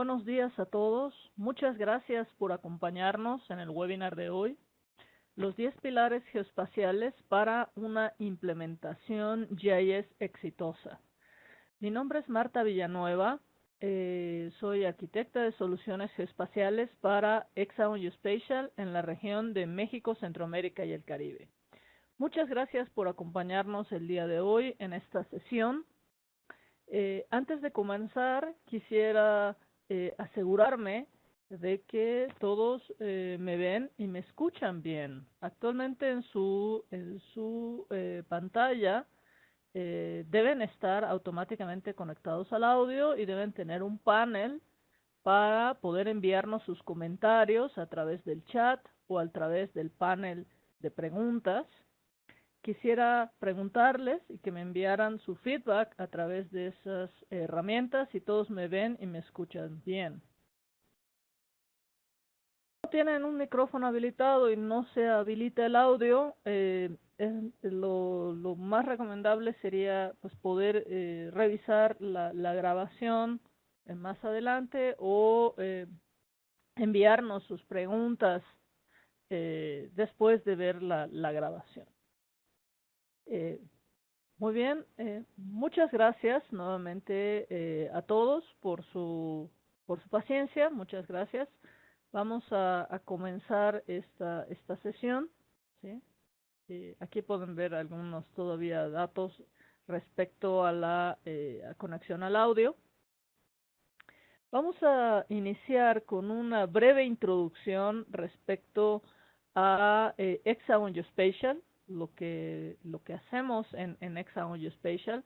buenos días a todos. Muchas gracias por acompañarnos en el webinar de hoy. Los 10 pilares geoespaciales para una implementación GIS exitosa. Mi nombre es Marta Villanueva. Soy arquitecta de soluciones geoespaciales para Hexagon Geospatial en la región de México, Centroamérica y el Caribe. Muchas gracias por acompañarnos el día de hoy en esta sesión. Antes de comenzar, quisiera asegurarme de que todos me ven y me escuchan bien. Actualmente en su pantalla deben estar automáticamente conectados al audio y deben tener un panel para poder enviarnos sus comentarios a través del chat o a través del panel de preguntas. Quisiera preguntarles y que me enviaran su feedback a través de esas herramientas si todos me ven y me escuchan bien. Si no tienen un micrófono habilitado y no se habilita el audio, lo más recomendable sería pues, poder revisar la grabación más adelante o enviarnos sus preguntas después de ver la grabación. Muy bien, muchas gracias nuevamente a todos por su paciencia, muchas gracias. Vamos a comenzar esta sesión, ¿sí? Aquí pueden ver algunos todavía datos respecto a la conexión al audio. Vamos a iniciar con una breve introducción respecto a Hexagon Geospatial, lo que hacemos en Hexagon Geospatial.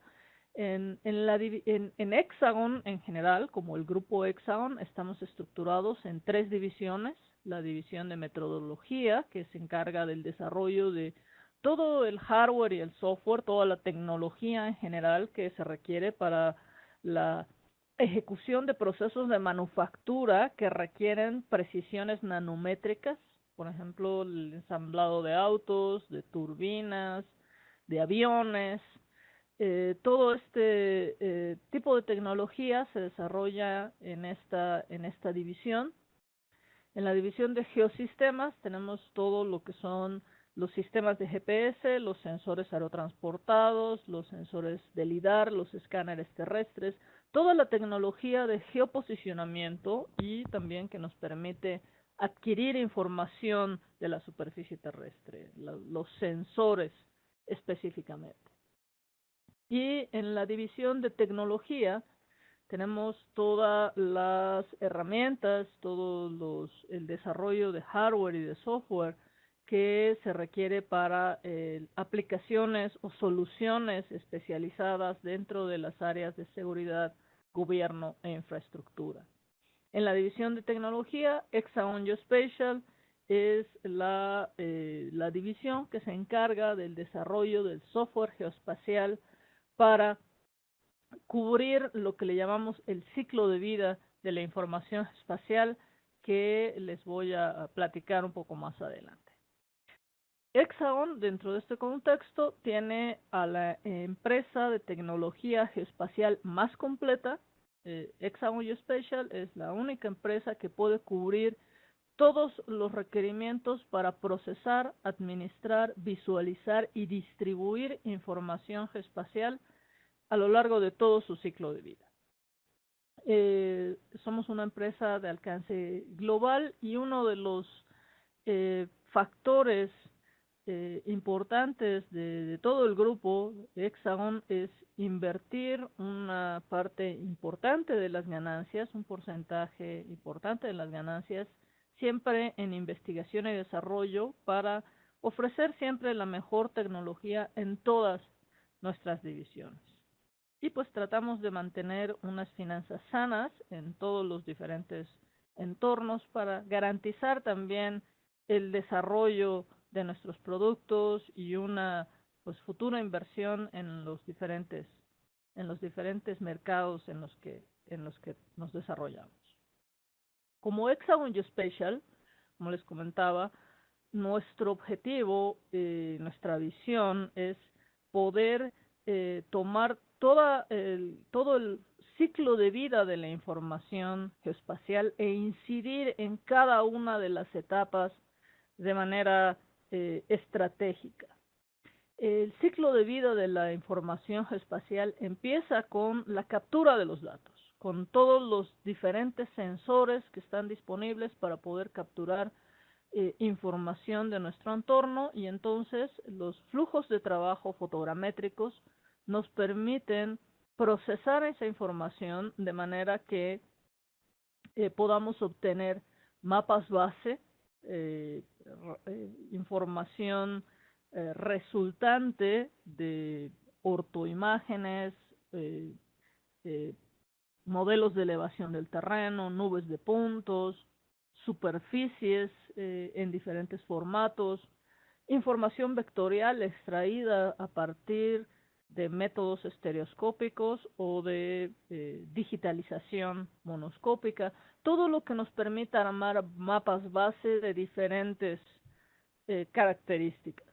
En Hexagon en general, como el grupo Hexagon, estamos estructurados en 3 divisiones. La división de metodología, que se encarga del desarrollo de todo el hardware y el software, toda la tecnología en general que se requiere para la ejecución de procesos de manufactura que requieren precisiones nanométricas, por ejemplo, el ensamblado de autos, de turbinas, de aviones. Todo este tipo de tecnología se desarrolla en esta división. En la división de geosistemas tenemos todo lo que son los sistemas de GPS, los sensores aerotransportados, los sensores de LIDAR, los escáneres terrestres, toda la tecnología de geoposicionamiento y también que nos permite adquirir información de la superficie terrestre, los sensores específicamente. Y en la división de tecnología tenemos todas las herramientas, el desarrollo de hardware y de software que se requiere para aplicaciones o soluciones especializadas dentro de las áreas de seguridad, gobierno e infraestructura. En la división de tecnología, Hexagon Geospatial es la división que se encarga del desarrollo del software geoespacial para cubrir lo que le llamamos el ciclo de vida de la información espacial, que les voy a platicar un poco más adelante. Hexagon, dentro de este contexto, tiene a la empresa de tecnología geoespacial más completa. Hexagon Geospatial es la única empresa que puede cubrir todos los requerimientos para procesar, administrar, visualizar y distribuir información geoespacial a lo largo de todo su ciclo de vida. Somos una empresa de alcance global y uno de los factores importantes de todo el grupo de Hexagon es invertir una parte importante de las ganancias, un porcentaje importante de las ganancias, siempre en investigación y desarrollo para ofrecer siempre la mejor tecnología en todas nuestras divisiones. Y pues tratamos de mantener unas finanzas sanas en todos los diferentes entornos para garantizar también el desarrollo de nuestros productos y una pues futura inversión en los diferentes mercados en los que nos desarrollamos. Como Hexagon Geospatial, como les comentaba, nuestro objetivo, nuestra visión es poder tomar todo el ciclo de vida de la información geoespacial e incidir en cada una de las etapas de manera estratégica. El ciclo de vida de la información geoespacial empieza con la captura de los datos, con todos los diferentes sensores que están disponibles para poder capturar información de nuestro entorno, y entonces los flujos de trabajo fotogramétricos nos permiten procesar esa información de manera que podamos obtener mapas base, información resultante de ortoimágenes, eh, eh, modelos de elevación del terreno, nubes de puntos, superficies en diferentes formatos, información vectorial extraída a partir de métodos estereoscópicos o de digitalización monoscópica, todo lo que nos permita armar mapas base de diferentes características.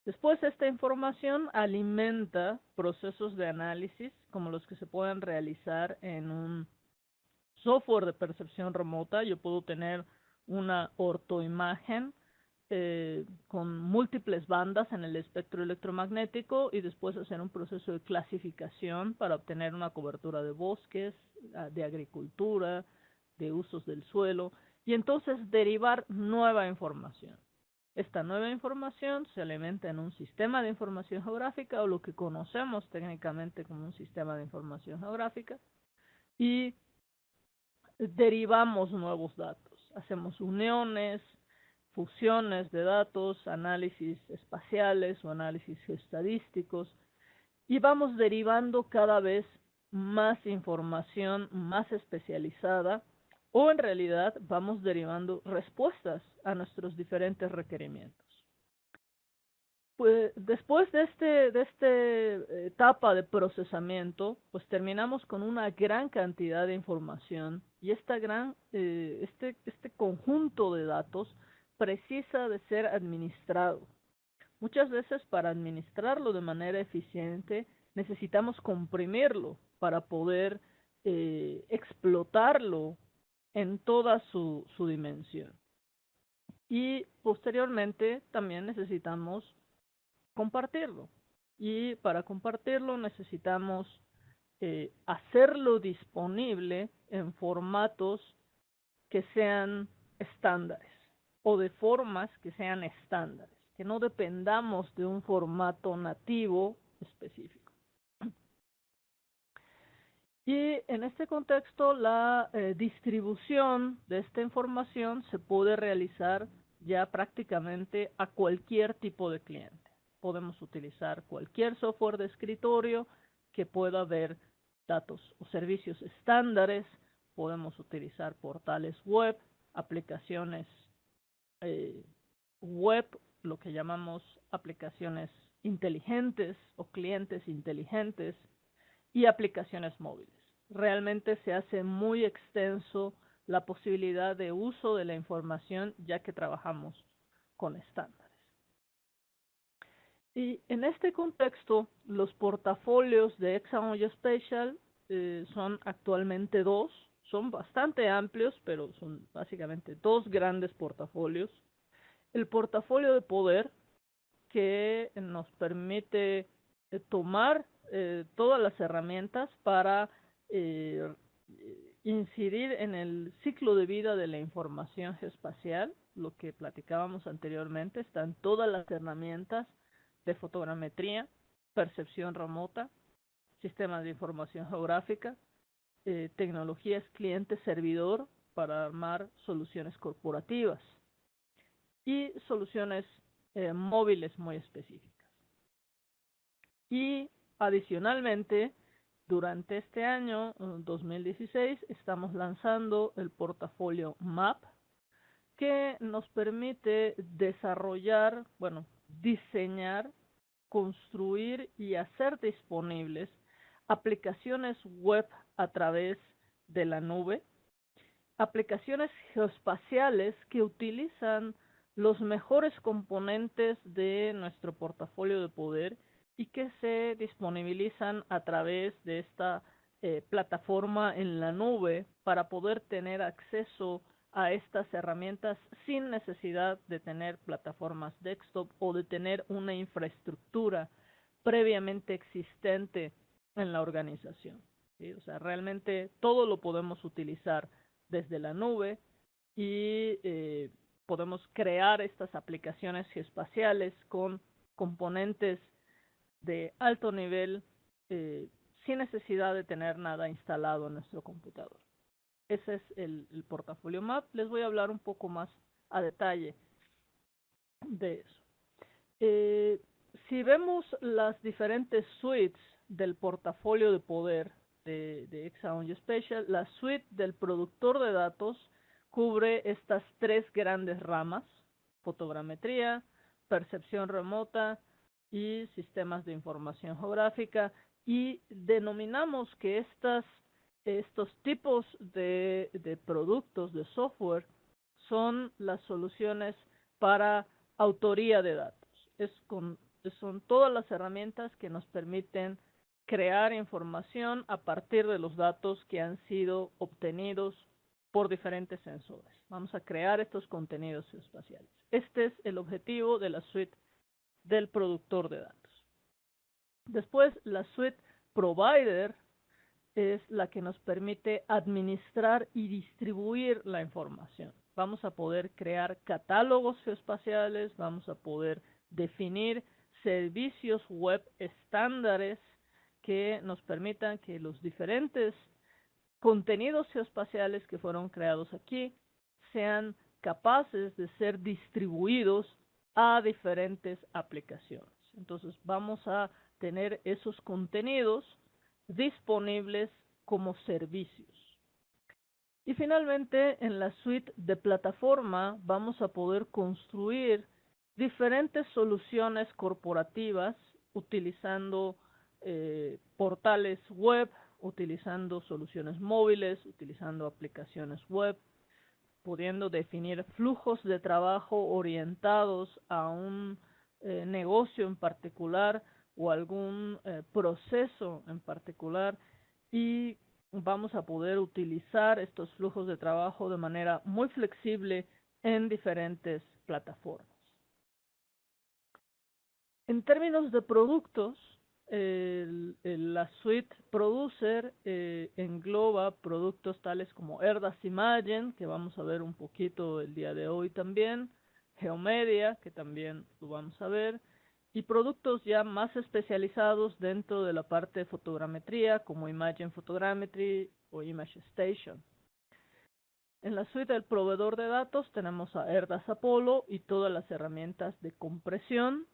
Después, esta información alimenta procesos de análisis como los que se pueden realizar en un software de percepción remota. Yo puedo tener una ortoimagen con múltiples bandas en el espectro electromagnético y después hacer un proceso de clasificación para obtener una cobertura de bosques, de agricultura, de usos del suelo, y entonces derivar nueva información. Esta nueva información se alimenta en un sistema de información geográfica, o lo que conocemos técnicamente como un sistema de información geográfica, y derivamos nuevos datos. Hacemos uniones, fusiones de datos, análisis espaciales o análisis estadísticos, y vamos derivando cada vez más información más especializada, o en realidad vamos derivando respuestas a nuestros diferentes requerimientos. Pues después de esta etapa de procesamiento, pues terminamos con una gran cantidad de información, y este conjunto de datos precisa de ser administrado. Muchas veces, para administrarlo de manera eficiente, necesitamos comprimirlo para poder explotarlo en toda su dimensión. Y posteriormente también necesitamos compartirlo. Y para compartirlo necesitamos hacerlo disponible en formatos que sean estándares, o de formas que sean estándares, que no dependamos de un formato nativo específico. Y en este contexto, la distribución de esta información se puede realizar ya prácticamente a cualquier tipo de cliente. Podemos utilizar cualquier software de escritorio que pueda ver datos o servicios estándares. Podemos utilizar portales web, aplicaciones web, lo que llamamos aplicaciones inteligentes o clientes inteligentes, y aplicaciones móviles. Realmente se hace muy extenso la posibilidad de uso de la información, ya que trabajamos con estándares. Y en este contexto, los portafolios de Hexagon Geospatial son actualmente dos. Son bastante amplios, pero son básicamente dos grandes portafolios. El portafolio de poder, que nos permite tomar todas las herramientas para incidir en el ciclo de vida de la información geoespacial. Lo que platicábamos anteriormente, están todas las herramientas de fotogrametría, percepción remota, sistemas de información geográfica, tecnologías cliente-servidor para armar soluciones corporativas y soluciones móviles muy específicas. Y adicionalmente, durante este año 2016, estamos lanzando el portafolio MAP, que nos permite desarrollar, diseñar, construir y hacer disponibles aplicaciones web a través de la nube, aplicaciones geoespaciales que utilizan los mejores componentes de nuestro portafolio de poder y que se disponibilizan a través de esta plataforma en la nube para poder tener acceso a estas herramientas sin necesidad de tener plataformas desktop o de tener una infraestructura previamente existente en la organización. ¿Sí? O sea, realmente todo lo podemos utilizar desde la nube y podemos crear estas aplicaciones geoespaciales con componentes de alto nivel sin necesidad de tener nada instalado en nuestro computador. Ese es el portafolio Map. Les voy a hablar un poco más a detalle de eso. Si vemos las diferentes suites del portafolio de poder de Hexagon Geospatial, la suite del productor de datos cubre estas tres grandes ramas: fotogrametría, percepción remota y sistemas de información geográfica, y denominamos que estos tipos de productos de software son las soluciones para autoría de datos. Son todas las herramientas que nos permiten crear información a partir de los datos que han sido obtenidos por diferentes sensores. Vamos a crear estos contenidos espaciales. Este es el objetivo de la suite del productor de datos. Después, la suite provider es la que nos permite administrar y distribuir la información. Vamos a poder crear catálogos geoespaciales, vamos a poder definir servicios web estándares que nos permitan que los diferentes contenidos geoespaciales que fueron creados aquí sean capaces de ser distribuidos a diferentes aplicaciones. Entonces vamos a tener esos contenidos disponibles como servicios. Y finalmente, en la suite de plataforma vamos a poder construir diferentes soluciones corporativas utilizando portales web, utilizando soluciones móviles, utilizando aplicaciones web, pudiendo definir flujos de trabajo orientados a un negocio en particular o algún proceso en particular, y vamos a poder utilizar estos flujos de trabajo de manera muy flexible en diferentes plataformas. En términos de productos, la suite Producer engloba productos tales como Erdas Imagen, que vamos a ver un poquito el día de hoy también, Geomedia, que también lo vamos a ver, y productos ya más especializados dentro de la parte de fotogrametría, como Imagen Photogrammetry o Image Station. En la suite del proveedor de datos tenemos a Erdas Apollo y todas las herramientas de compresión.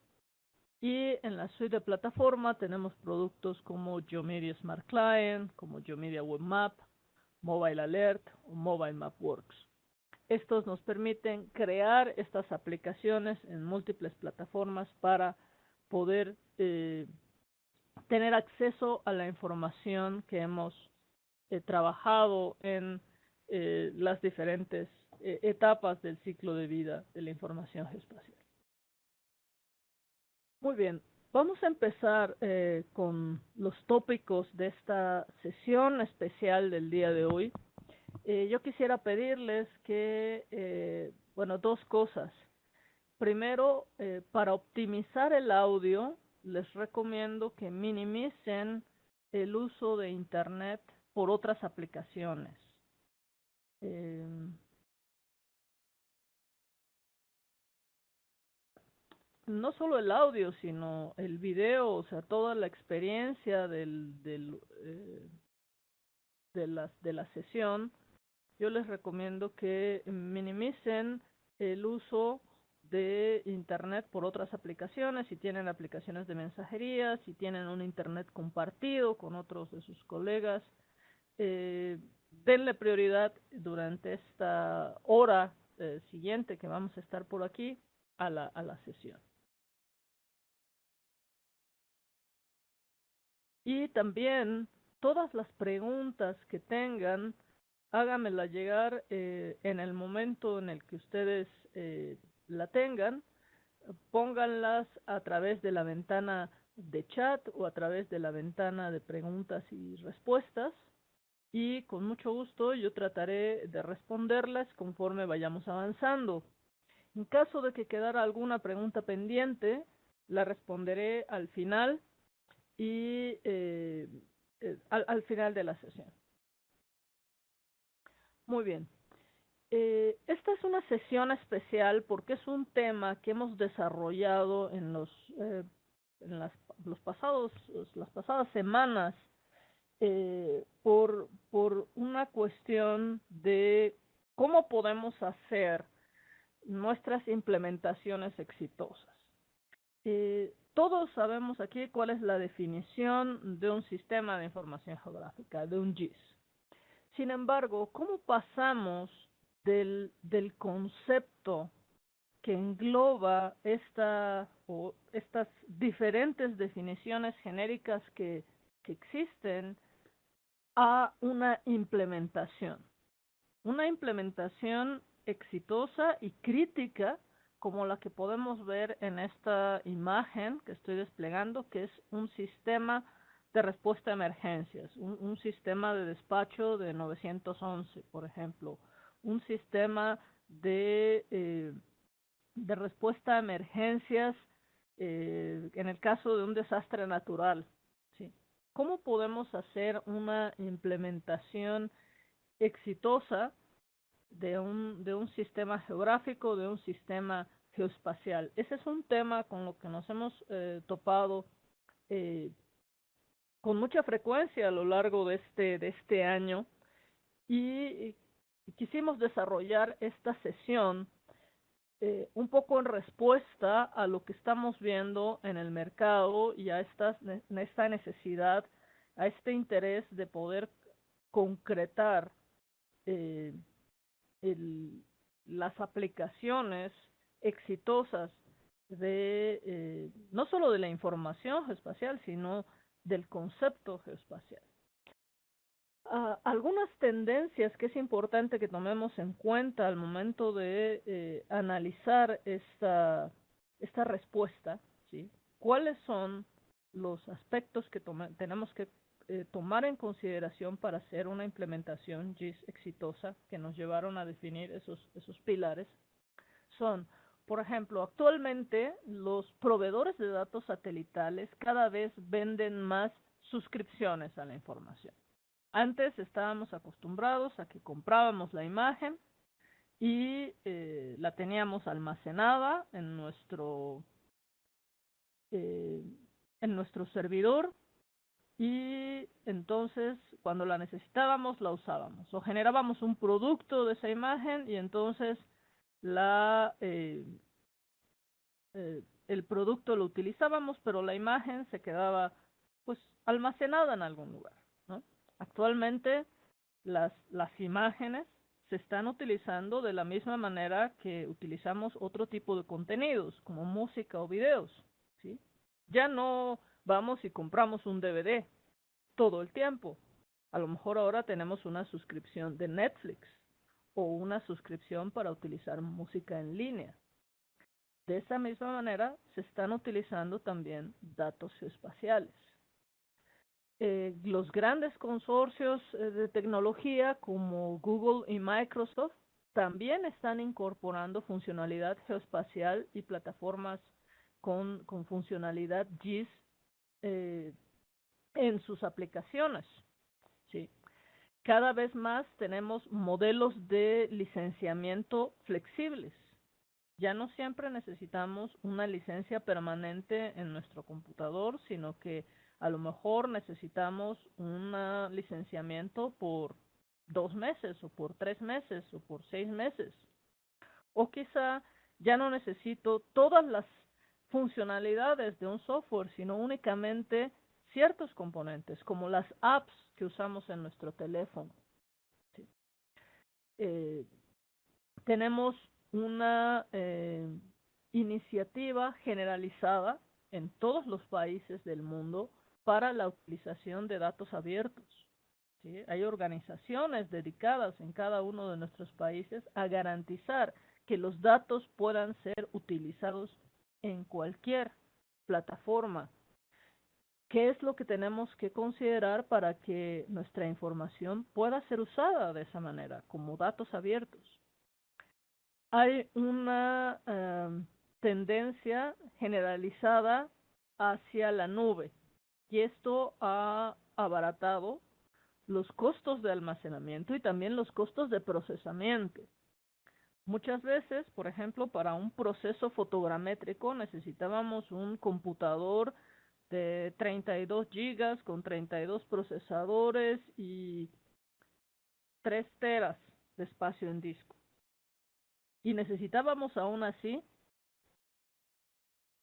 Y en la suite de plataforma tenemos productos como GeoMedia Smart Client, como GeoMedia Web Map, Mobile Alert o Mobile Map Works. Estos nos permiten crear estas aplicaciones en múltiples plataformas para poder tener acceso a la información que hemos trabajado en las diferentes etapas del ciclo de vida de la información geoespacial. Muy bien, vamos a empezar con los tópicos de esta sesión especial del día de hoy. Yo quisiera pedirles que, bueno, dos cosas. Primero, para optimizar el audio, les recomiendo que minimicen el uso de Internet por otras aplicaciones. No solo el audio, sino el video, o sea, toda la experiencia de la sesión. Yo les recomiendo que minimicen el uso de Internet por otras aplicaciones, si tienen aplicaciones de mensajería, si tienen un Internet compartido con otros de sus colegas. Denle prioridad durante esta hora siguiente que vamos a estar por aquí a la sesión. Y también todas las preguntas que tengan, háganmela llegar en el momento en el que ustedes la tengan. Pónganlas a través de la ventana de chat o a través de la ventana de preguntas y respuestas, y con mucho gusto yo trataré de responderlas conforme vayamos avanzando. En caso de que quedara alguna pregunta pendiente, la responderé al final y al final de la sesión. Muy bien. Esta es una sesión especial porque es un tema que hemos desarrollado en las pasadas semanas por una cuestión de cómo podemos hacer nuestras implementaciones exitosas. Todos sabemos aquí cuál es la definición de un sistema de información geográfica, de un GIS. Sin embargo, ¿cómo pasamos del concepto que engloba estas diferentes definiciones genéricas que existen a una implementación? Una implementación exitosa y crítica como la que podemos ver en esta imagen que estoy desplegando, que es un sistema de respuesta a emergencias, un sistema de despacho de 911, por ejemplo, un sistema de respuesta a emergencias en el caso de un desastre natural, ¿sí? ¿Cómo podemos hacer una implementación exitosa de un sistema geográfico, de un sistema geoespacial? Ese es un tema con lo que nos hemos topado eh, con mucha frecuencia a lo largo de este año y quisimos desarrollar esta sesión un poco en respuesta a lo que estamos viendo en el mercado y a esta necesidad, a este interés de poder concretar eh, el, las aplicaciones exitosas no solo de la información geoespacial, sino del concepto geoespacial. Algunas tendencias que es importante que tomemos en cuenta al momento de analizar esta respuesta, ¿sí? ¿Cuáles son los aspectos que tenemos que tomar en consideración para hacer una implementación GIS exitosa que nos llevaron a definir esos pilares? Son, por ejemplo, actualmente los proveedores de datos satelitales cada vez venden más suscripciones a la información. Antes estábamos acostumbrados a que comprábamos la imagen y la teníamos almacenada eh, en nuestro servidor, y entonces cuando la necesitábamos la usábamos o generábamos un producto de esa imagen y entonces la el producto lo utilizábamos, pero la imagen se quedaba pues almacenada en algún lugar, ¿no? Actualmente las imágenes se están utilizando de la misma manera que utilizamos otro tipo de contenidos, como música o videos, ¿sí? Ya no vamos y compramos un DVD todo el tiempo. A lo mejor ahora tenemos una suscripción de Netflix o una suscripción para utilizar música en línea. De esa misma manera se están utilizando también datos geoespaciales. Los grandes consorcios de tecnología como Google y Microsoft también están incorporando funcionalidad geoespacial y plataformas con funcionalidad GIS eh, en sus aplicaciones, ¿sí? Cada vez más tenemos modelos de licenciamiento flexibles. Ya no siempre necesitamos una licencia permanente en nuestro computador, sino que a lo mejor necesitamos un licenciamiento por 2 meses o por 3 meses o por 6 meses. O quizá ya no necesito todas las funcionalidades de un software, sino únicamente ciertos componentes, como las apps que usamos en nuestro teléfono, ¿sí? Eh, tenemos una iniciativa generalizada en todos los países del mundo para la utilización de datos abiertos, ¿sí? Hay organizaciones dedicadas en cada uno de nuestros países a garantizar que los datos puedan ser utilizados en cualquier plataforma ¿qué es lo que tenemos que considerar para que nuestra información pueda ser usada de esa manera, como datos abiertos? Hay una tendencia generalizada hacia la nube y esto ha abaratado los costos de almacenamiento y también los costos de procesamiento. Muchas veces, por ejemplo, para un proceso fotogramétrico necesitábamos un computador de 32 gigas con 32 procesadores y 3 teras de espacio en disco. Y necesitábamos aún así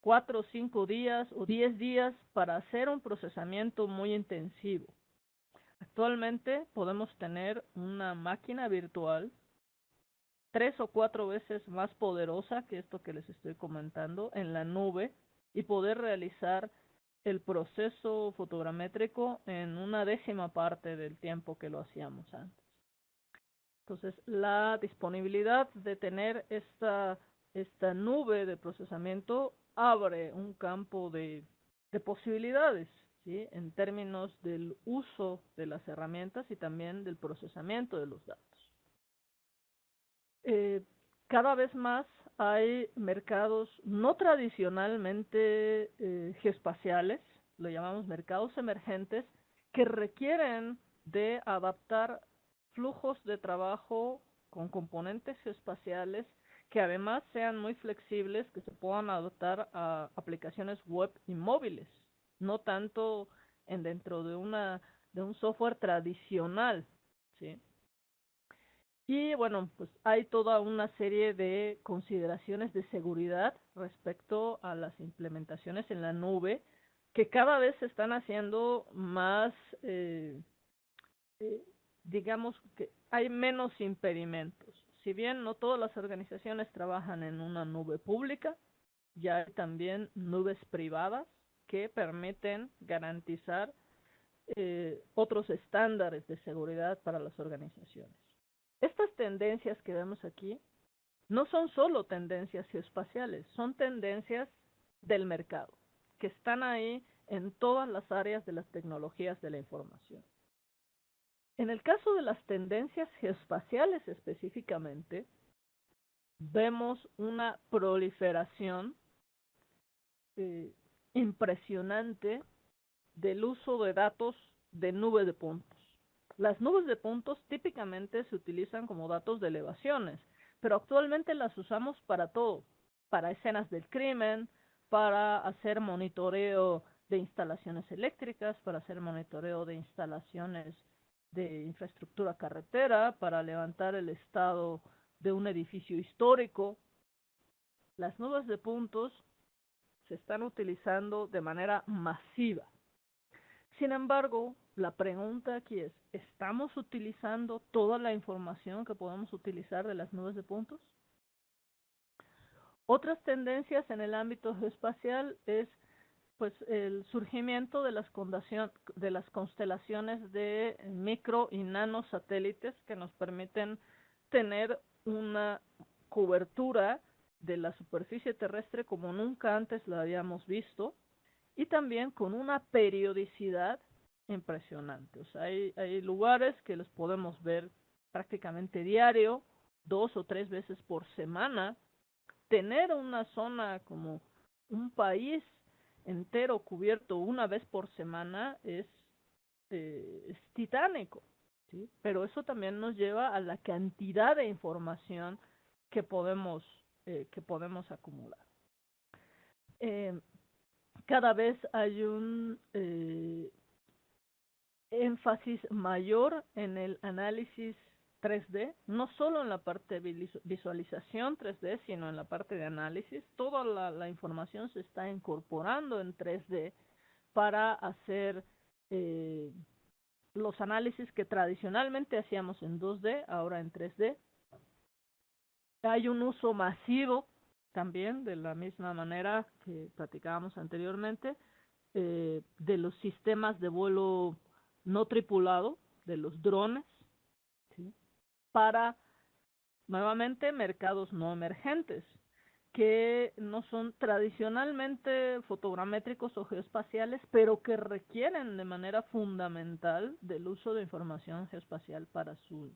4 o 5 días o 10 días para hacer un procesamiento muy intensivo. Actualmente podemos tener una máquina virtual 3 o 4 veces más poderosa que esto que les estoy comentando en la nube y poder realizar el proceso fotogramétrico en una décima parte del tiempo que lo hacíamos antes. Entonces, la disponibilidad de tener esta nube de procesamiento abre un campo de posibilidades, ¿sí? En términos del uso de las herramientas y también del procesamiento de los datos. Cada vez más hay mercados no tradicionalmente geoespaciales, lo llamamos mercados emergentes, que requieren de adaptar flujos de trabajo con componentes geoespaciales que además sean muy flexibles, que se puedan adaptar a aplicaciones web y móviles, no tanto dentro de un software tradicional, ¿sí? Y bueno, pues hay toda una serie de consideraciones de seguridad respecto a las implementaciones en la nube que cada vez se están haciendo más, eh, digamos que hay menos impedimentos. Si bien no todas las organizaciones trabajan en una nube pública, ya hay también nubes privadas que permiten garantizar otros estándares de seguridad para las organizaciones. Estas tendencias que vemos aquí no son solo tendencias geoespaciales, son tendencias del mercado, que están ahí en todas las áreas de las tecnologías de la información. En el caso de las tendencias geoespaciales específicamente, vemos una proliferación impresionante del uso de datos de nube de puntos. Las nubes de puntos típicamente se utilizan como datos de elevaciones, pero actualmente las usamos para todo, para escenas del crimen, para hacer monitoreo de instalaciones eléctricas, para hacer monitoreo de instalaciones de infraestructura carretera, para levantar el estado de un edificio histórico. Las nubes de puntos se están utilizando de manera masiva. Sin embargo, la pregunta aquí es, ¿estamos utilizando toda la información que podemos utilizar de las nubes de puntos? Otras tendencias en el ámbito geoespacial es pues el surgimiento de las constelaciones de micro y nano satélites que nos permiten tener una cobertura de la superficie terrestre como nunca antes la habíamos visto y también con una periodicidad impresionante. O sea, hay lugares que los podemos ver prácticamente diario, 2 o 3 veces por semana. Tener una zona como un país entero cubierto una vez por semana es titánico, ¿sí? Pero eso también nos lleva a la cantidad de información que podemos acumular. Cada vez hay un énfasis mayor en el análisis 3D, no solo en la parte de visualización 3D, sino en la parte de análisis. Toda la información se está incorporando en 3D para hacer los análisis que tradicionalmente hacíamos en 2D, ahora en 3D. Hay un uso masivo también, de la misma manera que platicábamos anteriormente, de los sistemas de vuelo no tripulado, de los drones, ¿sí? Para, nuevamente, mercados no emergentes. que no son tradicionalmente fotogramétricos o geoespaciales, pero que requieren de manera fundamental del uso de información geoespacial para su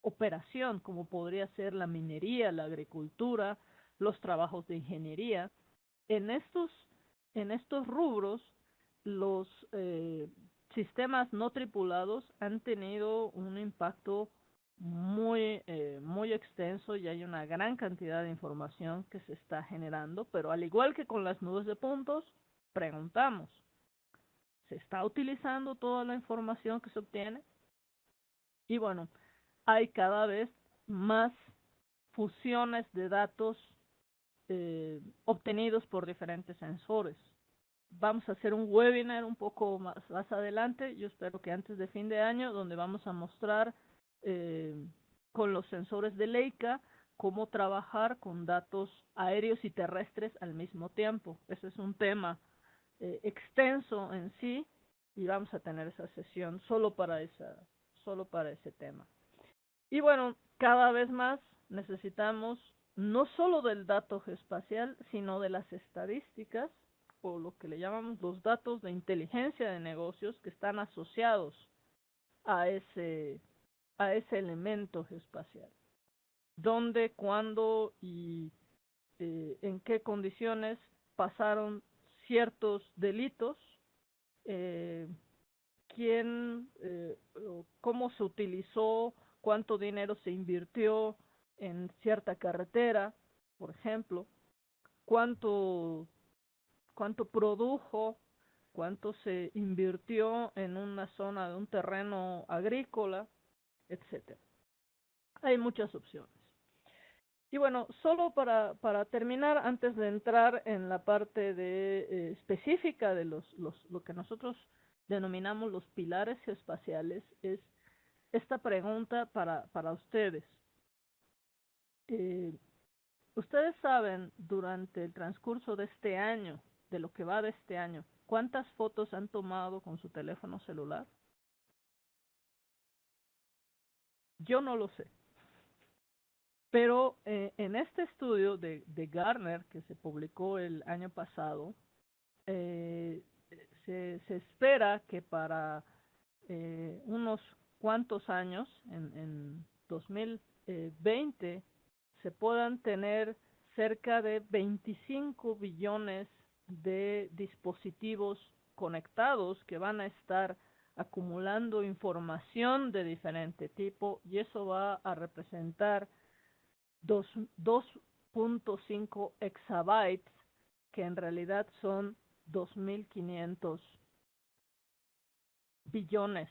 operación, como podría ser la minería, la agricultura, los trabajos de ingeniería. En estos, en estos rubros, los sistemas no tripulados han tenido un impacto muy extenso y hay una gran cantidad de información que se está generando, pero al igual que con las nubes de puntos, preguntamos, ¿se está utilizando toda la información que se obtiene? Y bueno, hay cada vez más fusiones de datos obtenidos por diferentes sensores. Vamos a hacer un webinar un poco más adelante, yo espero que antes de fin de año, donde vamos a mostrar eh, con los sensores de Leica cómo trabajar con datos aéreos y terrestres al mismo tiempo. Ese es un tema extenso en sí y vamos a tener esa sesión solo para ese tema. Y bueno, cada vez más necesitamos no solo del dato geoespacial, sino de las estadísticas o lo que le llamamos los datos de inteligencia de negocios que están asociados a ese elemento geoespacial. ¿Dónde, cuándo y en qué condiciones pasaron ciertos delitos? Eh, ¿Quién, cómo se utilizó, cuánto dinero se invirtió en cierta carretera, por ejemplo? ¿Cuánto produjo? ¿Cuánto se invirtió en una zona de un terreno agrícola? Etcétera. Hay muchas opciones. Y bueno, solo para terminar, antes de entrar en la parte específica de lo que nosotros denominamos los pilares geoespaciales, es esta pregunta para ustedes. Eh, ustedes saben, durante el transcurso de este año, de lo que va de este año, ¿cuántas fotos han tomado con su teléfono celular? Yo no lo sé. Pero en este estudio de Gartner, que se publicó el año pasado, eh, se espera que para unos cuantos años, en 2020, se puedan tener cerca de 25 billones de dispositivos conectados que van a estar acumulando información de diferente tipo y eso va a representar 2.5 exabytes, que en realidad son 2.500 billones,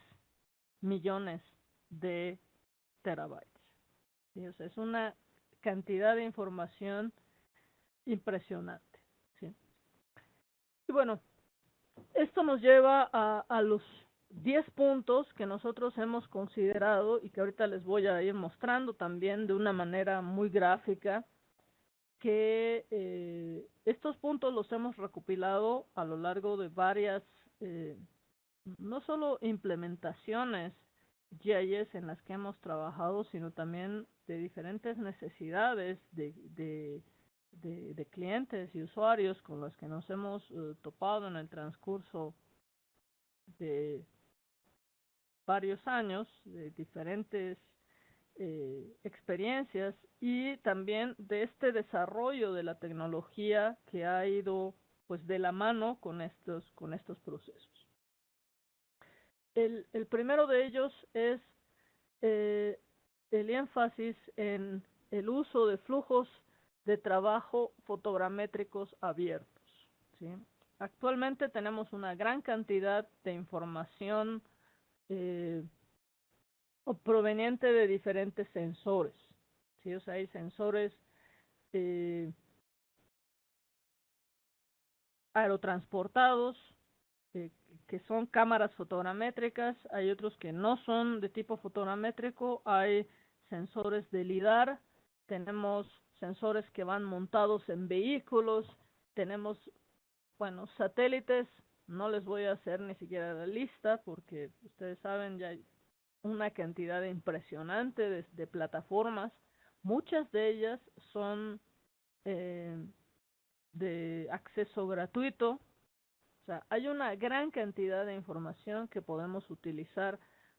millones de terabytes. ¿Sí? O sea, es una cantidad de información impresionante. ¿Sí? Y bueno, esto nos lleva a los 10 puntos que nosotros hemos considerado y que ahorita les voy a ir mostrando también de una manera muy gráfica, que estos puntos los hemos recopilado a lo largo de varias, no solo implementaciones GIS en las que hemos trabajado, sino también de diferentes necesidades de clientes y usuarios con los que nos hemos topado en el transcurso de varios años, de diferentes experiencias y también de este desarrollo de la tecnología que ha ido pues de la mano con estos procesos. El primero de ellos es eh, el énfasis en el uso de flujos de trabajo fotogramétricos abiertos. ¿Sí? Actualmente tenemos una gran cantidad de información eh, proveniente de diferentes sensores. ¿Sí? O sea, hay sensores eh, aerotransportados, eh, que son cámaras fotogramétricas, hay otros que no son de tipo fotogramétrico, hay sensores de LIDAR, tenemos sensores que van montados en vehículos, tenemos, bueno, satélites, no les voy a hacer ni siquiera la lista porque ustedes saben, ya hay una cantidad impresionante de plataformas, muchas de ellas son eh, de acceso gratuito. O sea, hay una gran cantidad de información que podemos utilizar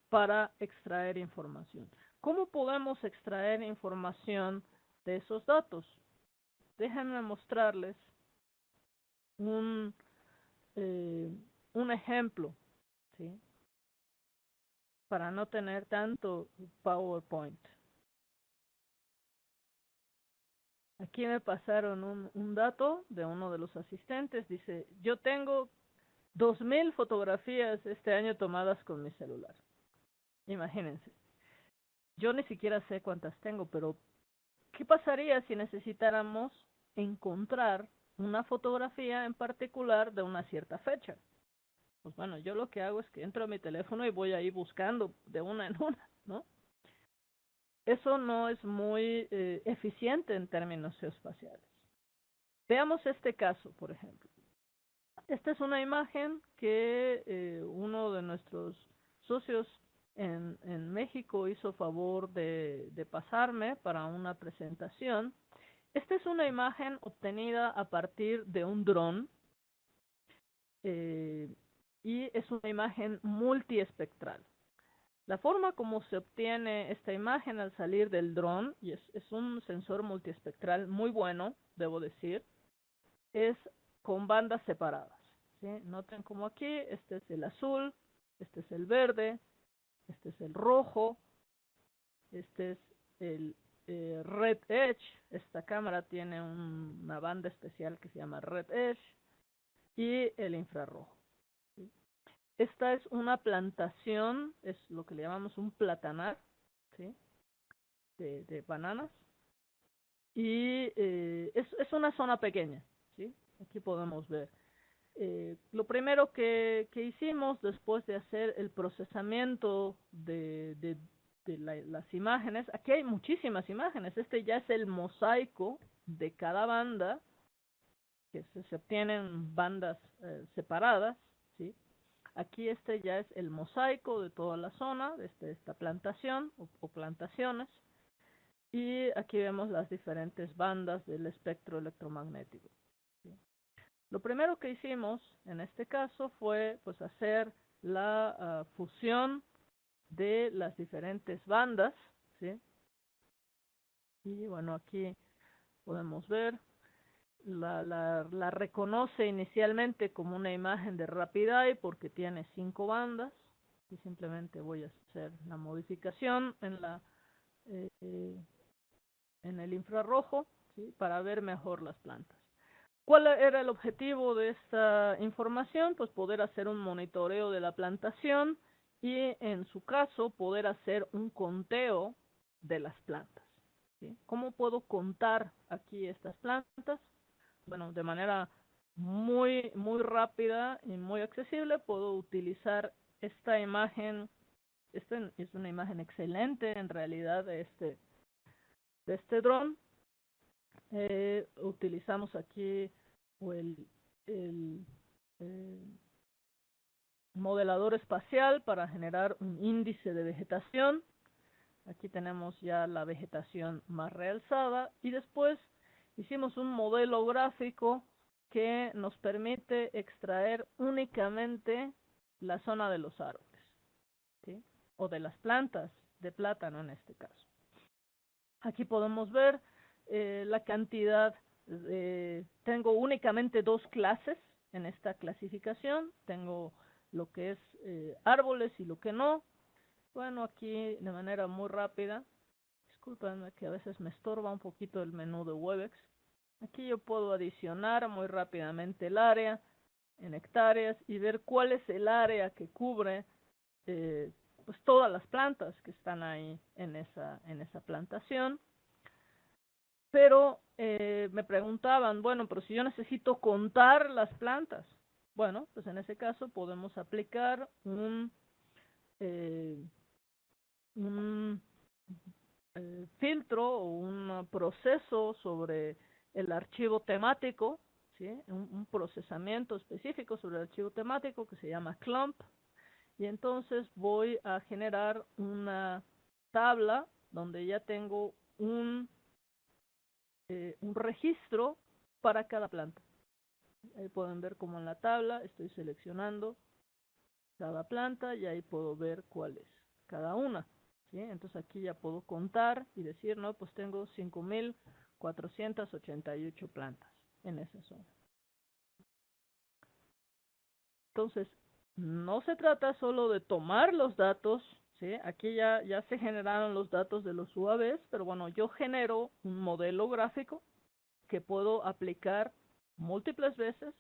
para extraer información. ¿Cómo podemos extraer información de esos datos? Déjenme mostrarles un, eh, un ejemplo, ¿sí? Para no tener tanto PowerPoint. Aquí me pasaron un dato de uno de los asistentes. Dice, yo tengo 2000 fotografías este año tomadas con mi celular. Imagínense. Yo ni siquiera sé cuántas tengo, pero ¿qué pasaría si necesitáramos encontrar una fotografía en particular de una cierta fecha? Pues bueno, yo lo que hago es que entro a mi teléfono y voy ahí buscando de una en una, ¿no? Eso no es muy eficiente en términos geoespaciales. Veamos este caso, por ejemplo. Esta es una imagen que uno de nuestros socios en México hizo favor de pasarme para una presentación. Esta es una imagen obtenida a partir de un dron eh, y es una imagen multiespectral. La forma como se obtiene esta imagen al salir del dron, y es un sensor multiespectral muy bueno, debo decir, es con bandas separadas. ¿Sí? Noten como aquí, este es el azul, este es el verde, este es el rojo, este es el Red Edge. Esta cámara tiene una banda especial que se llama Red Edge y el infrarrojo. ¿Sí? Esta es una plantación, es lo que le llamamos un platanar, ¿sí? de bananas. Y es una zona pequeña, ¿sí? Aquí podemos ver. Lo primero que hicimos después de hacer el procesamiento de las imágenes, aquí hay muchísimas imágenes, este ya es el mosaico de cada banda, que se obtienen bandas separadas, ¿sí? Aquí este ya es el mosaico de toda la zona, de esta plantación o plantaciones, y aquí vemos las diferentes bandas del espectro electromagnético. ¿Sí? Lo primero que hicimos en este caso fue pues hacer la fusión de las diferentes bandas, ¿sí? Y bueno, aquí podemos ver, la reconoce inicialmente como una imagen de Rapid Eye porque tiene 5 bandas, y simplemente voy a hacer la modificación eh, en el infrarrojo, ¿sí? Para ver mejor las plantas. ¿Cuál era el objetivo de esta información? Pues poder hacer un monitoreo de la plantación y en su caso poder hacer un conteo de las plantas. ¿Sí? ¿Cómo puedo contar aquí estas plantas? Bueno, de manera muy rápida y muy accesible puedo utilizar esta imagen. Esta es una imagen excelente en realidad de este dron. Utilizamos aquí el eh, modelador espacial para generar un índice de vegetación. Aquí tenemos ya la vegetación más realzada y después hicimos un modelo gráfico que nos permite extraer únicamente la zona de los árboles, ¿sí? O de las plantas de plátano en este caso. Aquí podemos ver la cantidad. Tengo únicamente 2 clases en esta clasificación. Tengo lo que es árboles y lo que no. Bueno, aquí de manera muy rápida, discúlpenme que a veces me estorba un poquito el menú de Webex. Aquí yo puedo adicionar muy rápidamente el área en hectáreas y ver cuál es el área que cubre pues todas las plantas que están ahí en esa plantación. Pero me preguntaban, bueno, pero si yo necesito contar las plantas, bueno, pues en ese caso podemos aplicar eh, un filtro o un proceso sobre el archivo temático, ¿sí? Un procesamiento específico sobre el archivo temático que se llama clump, y entonces voy a generar una tabla donde ya tengo un registro para cada planta. Ahí pueden ver como en la tabla estoy seleccionando cada planta y ahí puedo ver cuál es cada una, ¿sí? Entonces aquí ya puedo contar y decir, no, pues tengo 5.488 plantas en esa zona. Entonces, no se trata solo de tomar los datos, ¿sí? Aquí ya se generaron los datos de los UAVs, pero bueno, yo genero un modelo gráfico que puedo aplicar múltiples veces.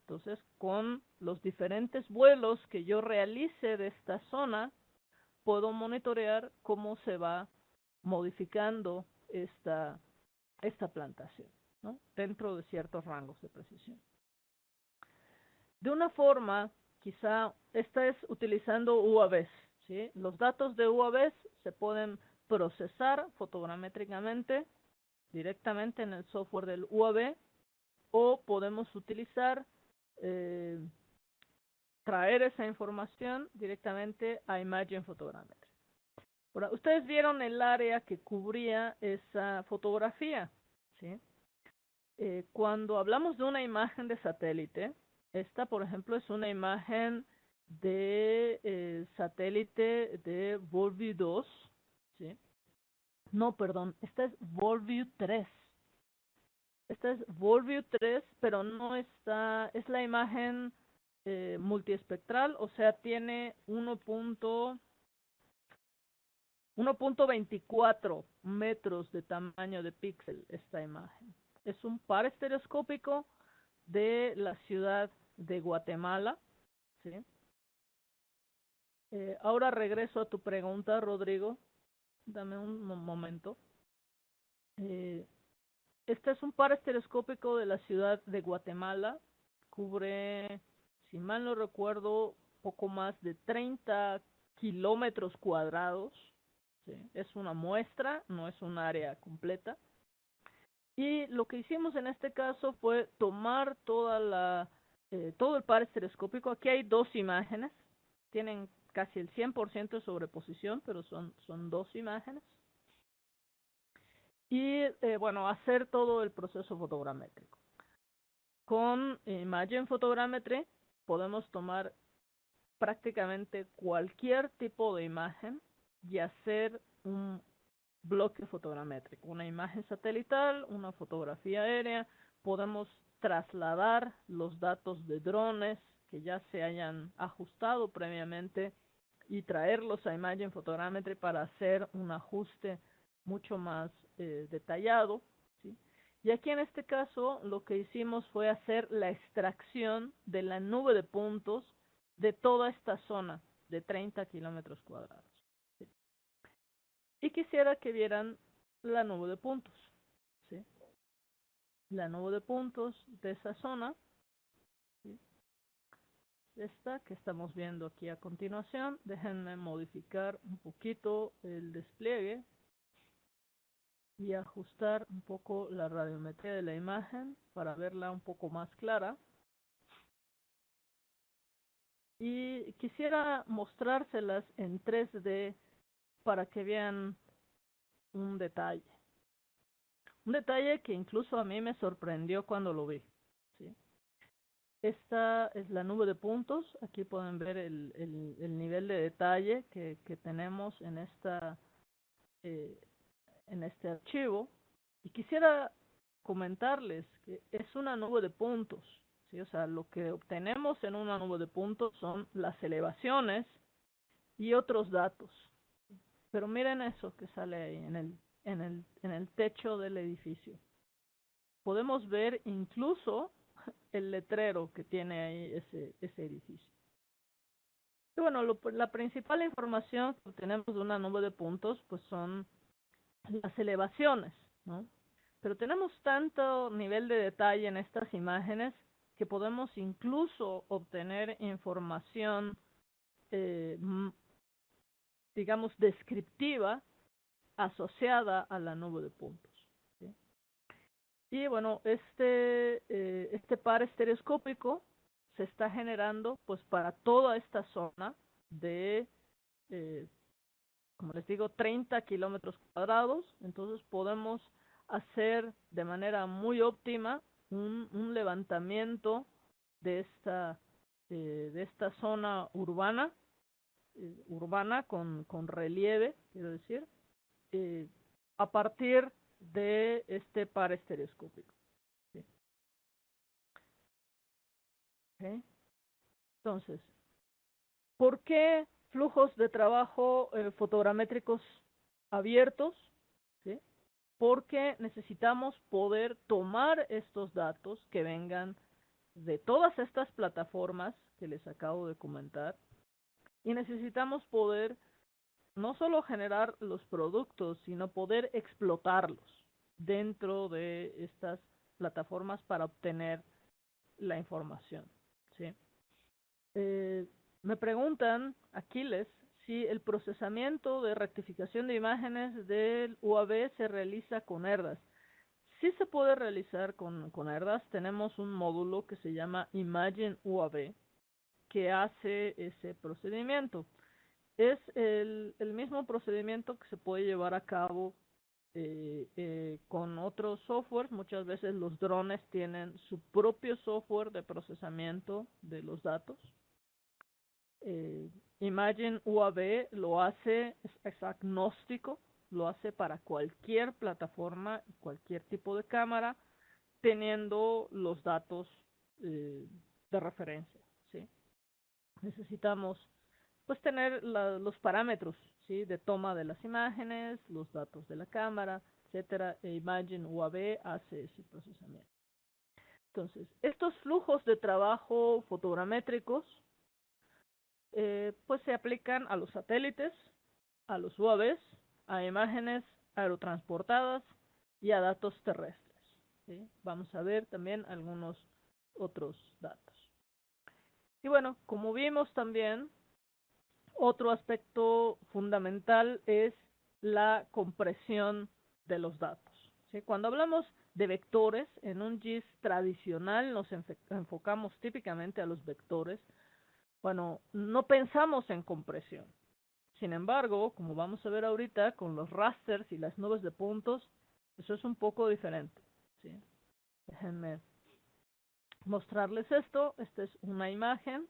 Entonces, con los diferentes vuelos que yo realice de esta zona, puedo monitorear cómo se va modificando esta plantación, ¿no? Dentro de ciertos rangos de precisión. De una forma, quizá esta es utilizando UAVs, ¿sí? Los datos de UAVs se pueden procesar fotogramétricamente directamente en el software del UAV o podemos utilizar traer esa información directamente a Imagen Photogrammetry. Ahora, ustedes vieron el área que cubría esa fotografía, ¿sí? Cuando hablamos de una imagen de satélite, esta, por ejemplo, es una imagen de satélite de WorldView 2, ¿sí? No, perdón, esta es WorldView 3. Esta es WorldView 3, pero no está, es la imagen multiespectral, o sea, tiene 1.24 metros de tamaño de píxel esta imagen. Es un par estereoscópico de la ciudad de Guatemala, ¿sí? Ahora regreso a tu pregunta, Rodrigo. Dame un momento. Este es un par estereoscópico de la ciudad de Guatemala. Cubre, si mal no recuerdo, poco más de 30 kilómetros cuadrados. ¿Sí? Es una muestra, no es un área completa. Y lo que hicimos en este caso fue tomar todo el par estereoscópico. Aquí hay dos imágenes. Tienen casi el 100% de sobreposición, pero son dos imágenes. Y bueno, hacer todo el proceso fotogramétrico. Con Imagen Photogrammetry podemos tomar prácticamente cualquier tipo de imagen y hacer un bloque fotogramétrico, una imagen satelital, una fotografía aérea. Podemos trasladar los datos de drones que ya se hayan ajustado previamente y traerlos a Imagen Photogrammetry para hacer un ajuste mucho más detallado, ¿sí? Y aquí en este caso lo que hicimos fue hacer la extracción de la nube de puntos de toda esta zona de 30 kilómetros cuadrados, ¿sí? Y quisiera que vieran la nube de puntos, ¿sí? La nube de puntos de esa zona, ¿sí? Esta que estamos viendo aquí a continuación. Déjenme modificar un poquito el despliegue y ajustar un poco la radiometría de la imagen para verla un poco más clara. Y quisiera mostrárselas en 3D para que vean un detalle. Un detalle que incluso a mí me sorprendió cuando lo vi, ¿sí? Esta es la nube de puntos. Aquí pueden ver el nivel de detalle que tenemos en este archivo. Y quisiera comentarles que es una nube de puntos, ¿sí? O sea, lo que obtenemos en una nube de puntos son las elevaciones y otros datos. Pero miren eso que sale ahí en el techo del edificio. Podemos ver incluso el letrero que tiene ahí ese edificio. Y bueno, la principal información que obtenemos de una nube de puntos pues son las elevaciones, ¿no? Pero tenemos tanto nivel de detalle en estas imágenes que podemos incluso obtener información, digamos, descriptiva asociada a la nube de puntos, ¿sí? Y bueno, este par estereoscópico se está generando pues para toda esta zona de, como les digo, 30 kilómetros cuadrados. Entonces podemos hacer de manera muy óptima un levantamiento de esta zona urbana con relieve, quiero decir, eh, a partir de este par estereoscópico. ¿Sí? ¿Okay? Entonces, ¿por qué flujos de trabajo fotogramétricos abiertos? ¿Sí? Porque necesitamos poder tomar estos datos que vengan de todas estas plataformas que les acabo de comentar y necesitamos poder no solo generar los productos, sino poder explotarlos dentro de estas plataformas para obtener la información. ¿Sí? Eh, Me preguntan, Aquiles, si el procesamiento de rectificación de imágenes del UAV se realiza con ERDAS. Sí se puede realizar con ERDAS. Tenemos un módulo que se llama Imagine UAV que hace ese procedimiento. Es el mismo procedimiento que se puede llevar a cabo con otros softwares. Muchas veces los drones tienen su propio software de procesamiento de los datos. Imagine UAV lo hace, es agnóstico, lo hace para cualquier plataforma y cualquier tipo de cámara, teniendo los datos de referencia. ¿Sí? Necesitamos pues tener los parámetros, ¿sí? De toma de las imágenes, los datos de la cámara, etcétera, e Imagine UAV hace ese procesamiento. Entonces, estos flujos de trabajo fotogramétricos pues se aplican a los satélites, a los UAVs, a imágenes aerotransportadas y a datos terrestres. ¿Sí? Vamos a ver también algunos otros datos. Y bueno, como vimos también, otro aspecto fundamental es la compresión de los datos. ¿Sí? Cuando hablamos de vectores, en un GIS tradicional nos enfocamos típicamente a los vectores. Bueno, no pensamos en compresión. Sin embargo, como vamos a ver ahorita con los rasters y las nubes de puntos, eso es un poco diferente. ¿Sí? Déjenme mostrarles esto. Esta es una imagen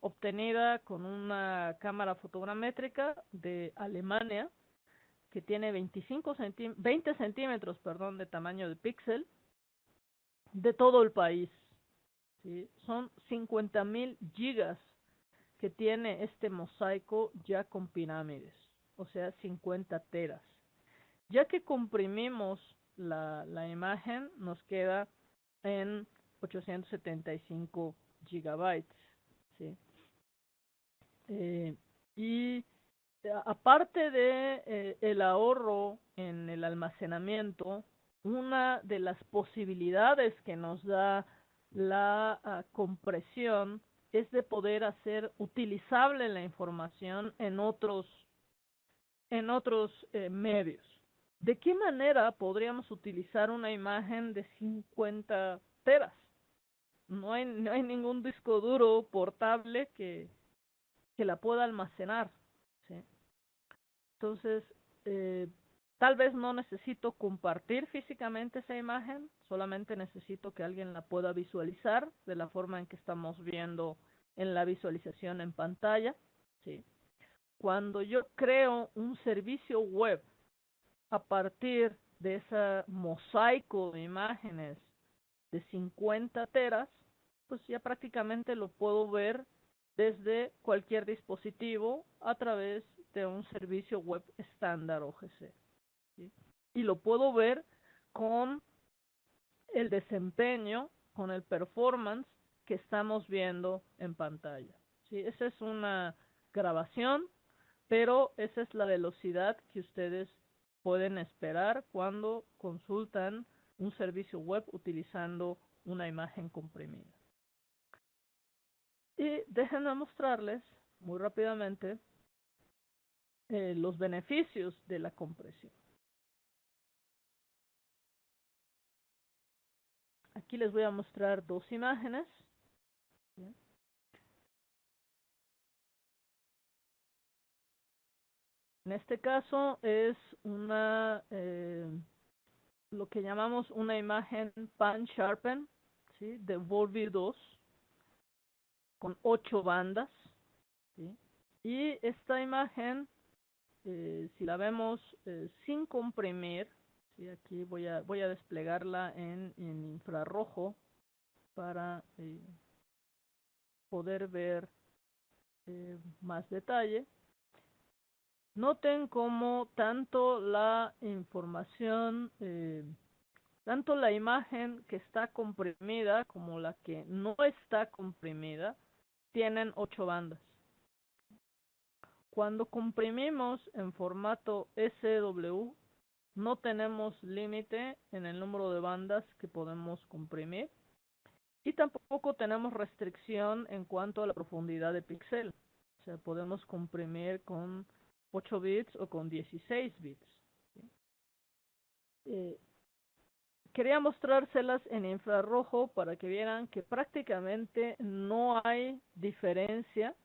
obtenida con una cámara fotogramétrica de Alemania que tiene 20 centímetros de tamaño de píxel de todo el país. ¿Sí? Son 50.000 gigas que tiene este mosaico ya con pirámides, o sea, 50 teras. Ya que comprimimos la imagen, nos queda en 875 gigabytes. ¿Sí? Y aparte de el ahorro en el almacenamiento, una de las posibilidades que nos da la compresión es de poder hacer utilizable la información en otros medios. ¿De qué manera podríamos utilizar una imagen de 50 teras? No hay ningún disco duro portable que la pueda almacenar. ¿Sí? Entonces, eh, tal vez no necesito compartir físicamente esa imagen, solamente necesito que alguien la pueda visualizar de la forma en que estamos viendo en la visualización en pantalla. ¿Sí? Cuando yo creo un servicio web a partir de ese mosaico de imágenes de 50 teras, pues ya prácticamente lo puedo ver desde cualquier dispositivo a través de un servicio web estándar OGC. ¿Sí? Y lo puedo ver con el desempeño, con el performance que estamos viendo en pantalla. ¿Sí? Esa es una grabación, pero esa es la velocidad que ustedes pueden esperar cuando consultan un servicio web utilizando una imagen comprimida. Y déjenme mostrarles muy rápidamente los beneficios de la compresión. Aquí les voy a mostrar dos imágenes. ¿Bien? En este caso es una lo que llamamos una imagen pan sharpen, ¿sí? De Volvi 2 con 8 bandas, ¿sí? Y esta imagen, si la vemos sin comprimir, ¿sí? Aquí voy a desplegarla en infrarrojo para poder ver más detalle. Noten cómo tanto la información, tanto la imagen que está comprimida como la que no está comprimida, tienen 8 bandas. Cuando comprimimos en formato SW, no tenemos límite en el número de bandas que podemos comprimir y tampoco tenemos restricción en cuanto a la profundidad de píxel. O sea, podemos comprimir con 8 bits o con 16 bits. ¿Sí? Quería mostrárselas en infrarrojo para que vieran que prácticamente no hay diferencia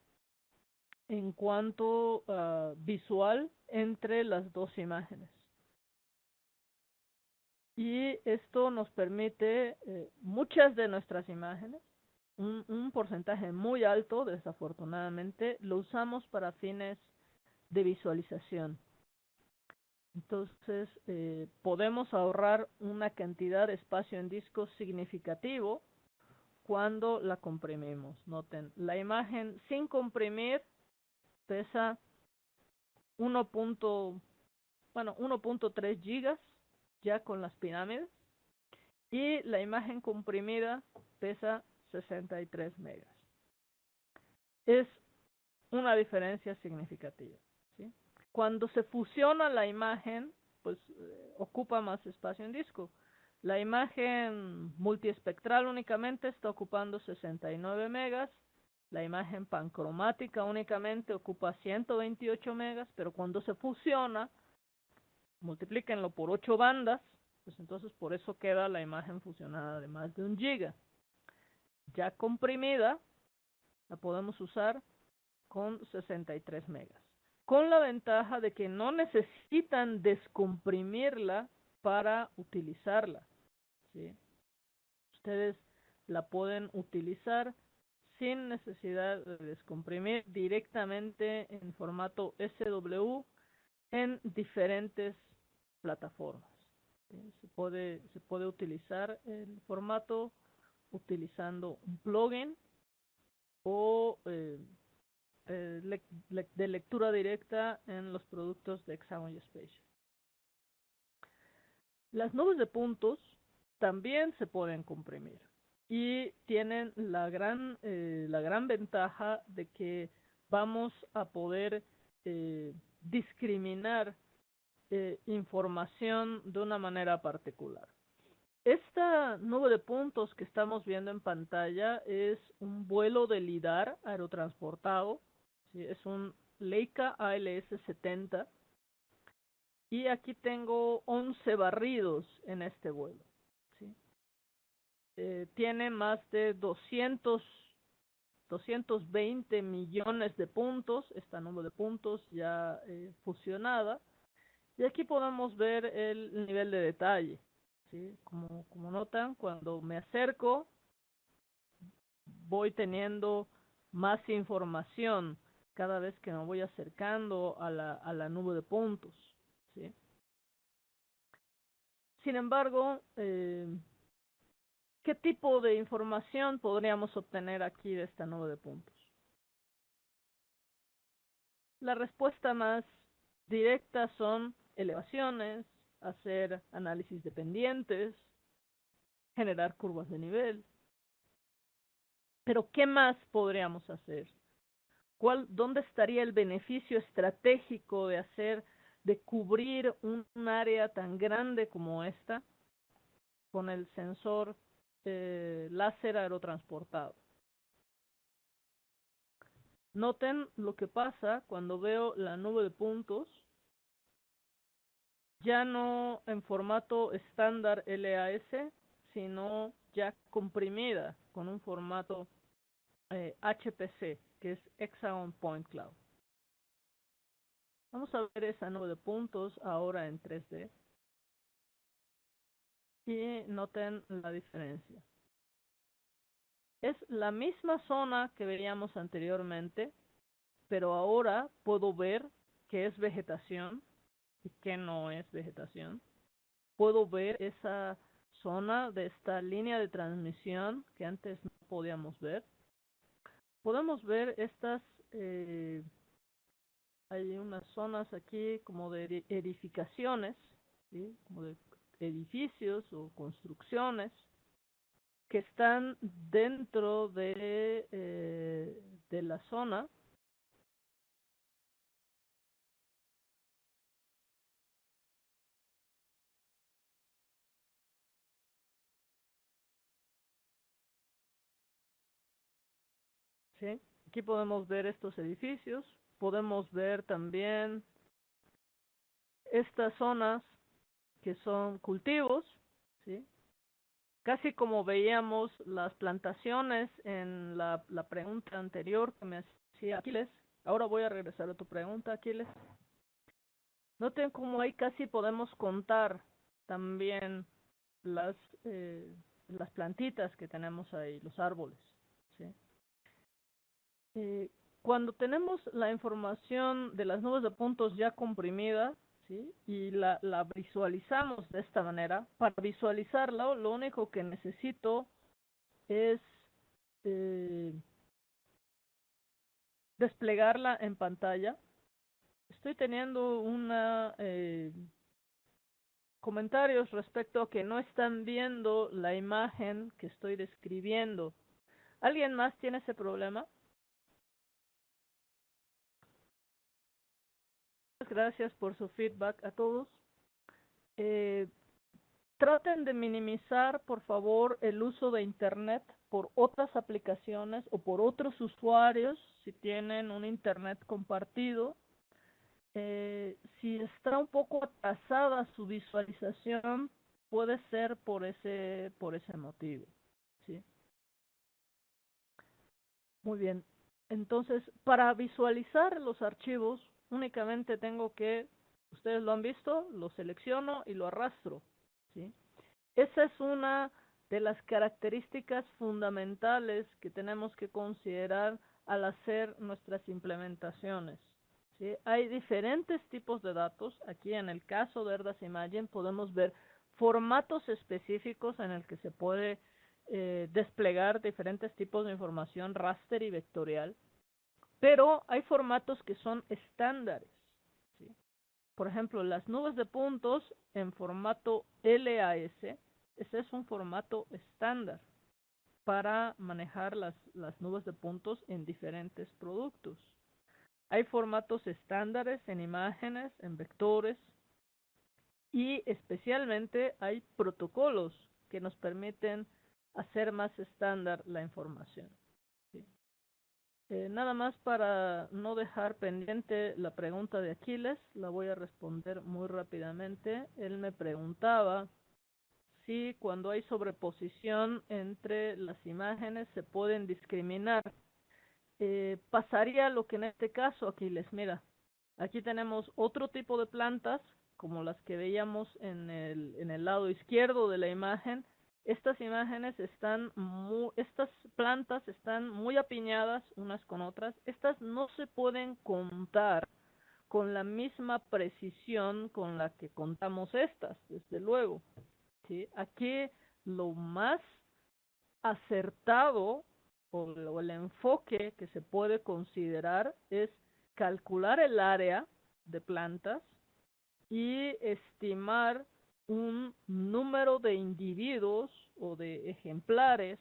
en cuanto a visual entre las dos imágenes. Y esto nos permite muchas de nuestras imágenes, un porcentaje muy alto, desafortunadamente, lo usamos para fines de visualización. Entonces, podemos ahorrar una cantidad de espacio en disco significativo cuando la comprimimos. Noten, la imagen sin comprimir pesa 1.3 gigas ya con las pirámides y la imagen comprimida pesa 63 megas. Es una diferencia significativa, ¿sí? Cuando se fusiona la imagen, pues ocupa más espacio en disco. La imagen multiespectral únicamente está ocupando 69 megas. La imagen pancromática únicamente ocupa 128 megas, pero cuando se fusiona, multiplíquenlo por 8 bandas, pues entonces por eso queda la imagen fusionada de más de 1 giga. Ya comprimida, la podemos usar con 63 megas. Con la ventaja de que no necesitan descomprimirla para utilizarla, ¿sí? Ustedes la pueden utilizar sin necesidad de descomprimir directamente en formato SW en diferentes plataformas. ¿Sí? Se puede utilizar el formato utilizando un plugin o de lectura directa en los productos de Hexagon Geospatial. Las nubes de puntos también se pueden comprimir y tienen la gran ventaja de que vamos a poder discriminar información de una manera particular. Esta nube de puntos que estamos viendo en pantalla es un vuelo de LIDAR aerotransportado, ¿sí? Es un Leica ALS-70 y aquí tengo 11 barridos en este vuelo, ¿sí? Tiene más de 220 millones de puntos, esta nube de puntos ya fusionada, y aquí podemos ver el nivel de detalle, ¿sí? Como notan, cuando me acerco, voy teniendo más información cada vez que me voy acercando a la nube de puntos, ¿sí? Sin embargo, ¿qué tipo de información podríamos obtener aquí de esta nube de puntos? La respuesta más directa son elevaciones, hacer análisis de pendientes, generar curvas de nivel. Pero ¿qué más podríamos hacer? ¿Dónde estaría el beneficio estratégico de cubrir un área tan grande como esta con el sensor láser aerotransportado? Noten lo que pasa cuando veo la nube de puntos, ya no en formato estándar LAS, sino ya comprimida con un formato HPC, que es Hexagon Point Cloud. Vamos a ver esa nube de puntos ahora en 3D. y noten la diferencia. Es la misma zona que veíamos anteriormente, pero ahora puedo ver qué es vegetación y qué no es vegetación. Puedo ver esa zona de esta línea de transmisión que antes no podíamos ver. Podemos ver estas, hay unas zonas aquí como de edificaciones, ¿sí? Como de edificios o construcciones que están dentro de la zona. ¿Sí? Aquí podemos ver estos edificios, podemos ver también estas zonas que son cultivos, ¿sí? Casi como veíamos las plantaciones en la pregunta anterior que me hacía Aquiles. Ahora voy a regresar a tu pregunta, Aquiles. Noten cómo ahí casi podemos contar también las, eh, las plantitas que tenemos ahí, los árboles, ¿sí? Eh, Cuando tenemos la información de las nubes de puntos ya comprimida, ¿sí? Y la visualizamos de esta manera, para visualizarla lo único que necesito es eh, desplegarla en pantalla. Estoy teniendo comentarios respecto a que no están viendo la imagen que estoy describiendo. ¿Alguien más tiene ese problema? Gracias por su feedback a todos. Eh, Traten de minimizar, por favor, el uso de Internet por otras aplicaciones o por otros usuarios si tienen un Internet compartido. Si está un poco atrasada su visualización, puede ser por ese motivo, ¿sí? Muy bien. Entonces, para visualizar los archivos, únicamente tengo que, ustedes lo han visto, lo selecciono y lo arrastro, ¿sí? Esa es una de las características fundamentales que tenemos que considerar al hacer nuestras implementaciones, ¿sí? Hay diferentes tipos de datos. Aquí en el caso de Erdas Imagen podemos ver formatos específicos en el que se puede desplegar diferentes tipos de información raster y vectorial, pero hay formatos que son estándares, ¿sí? Por ejemplo, las nubes de puntos en formato LAS, ese es un formato estándar para manejar las nubes de puntos en diferentes productos. Hay formatos estándares en imágenes, en vectores, y especialmente hay protocolos que nos permiten hacer más estándar la información, ¿sí? Nada más para no dejar pendiente la pregunta de Aquiles, la voy a responder muy rápidamente. Él me preguntaba si cuando hay sobreposición entre las imágenes se pueden discriminar. Pasaría lo que en este caso, Aquiles, mira, aquí tenemos otro tipo de plantas, como las que veíamos en el lado izquierdo de la imagen. Estas imágenes estas plantas están muy apiñadas unas con otras. Estas no se pueden contar con la misma precisión con la que contamos estas, desde luego, ¿sí? Aquí lo más acertado o el enfoque que se puede considerar es calcular el área de plantas y estimar un número de individuos o de ejemplares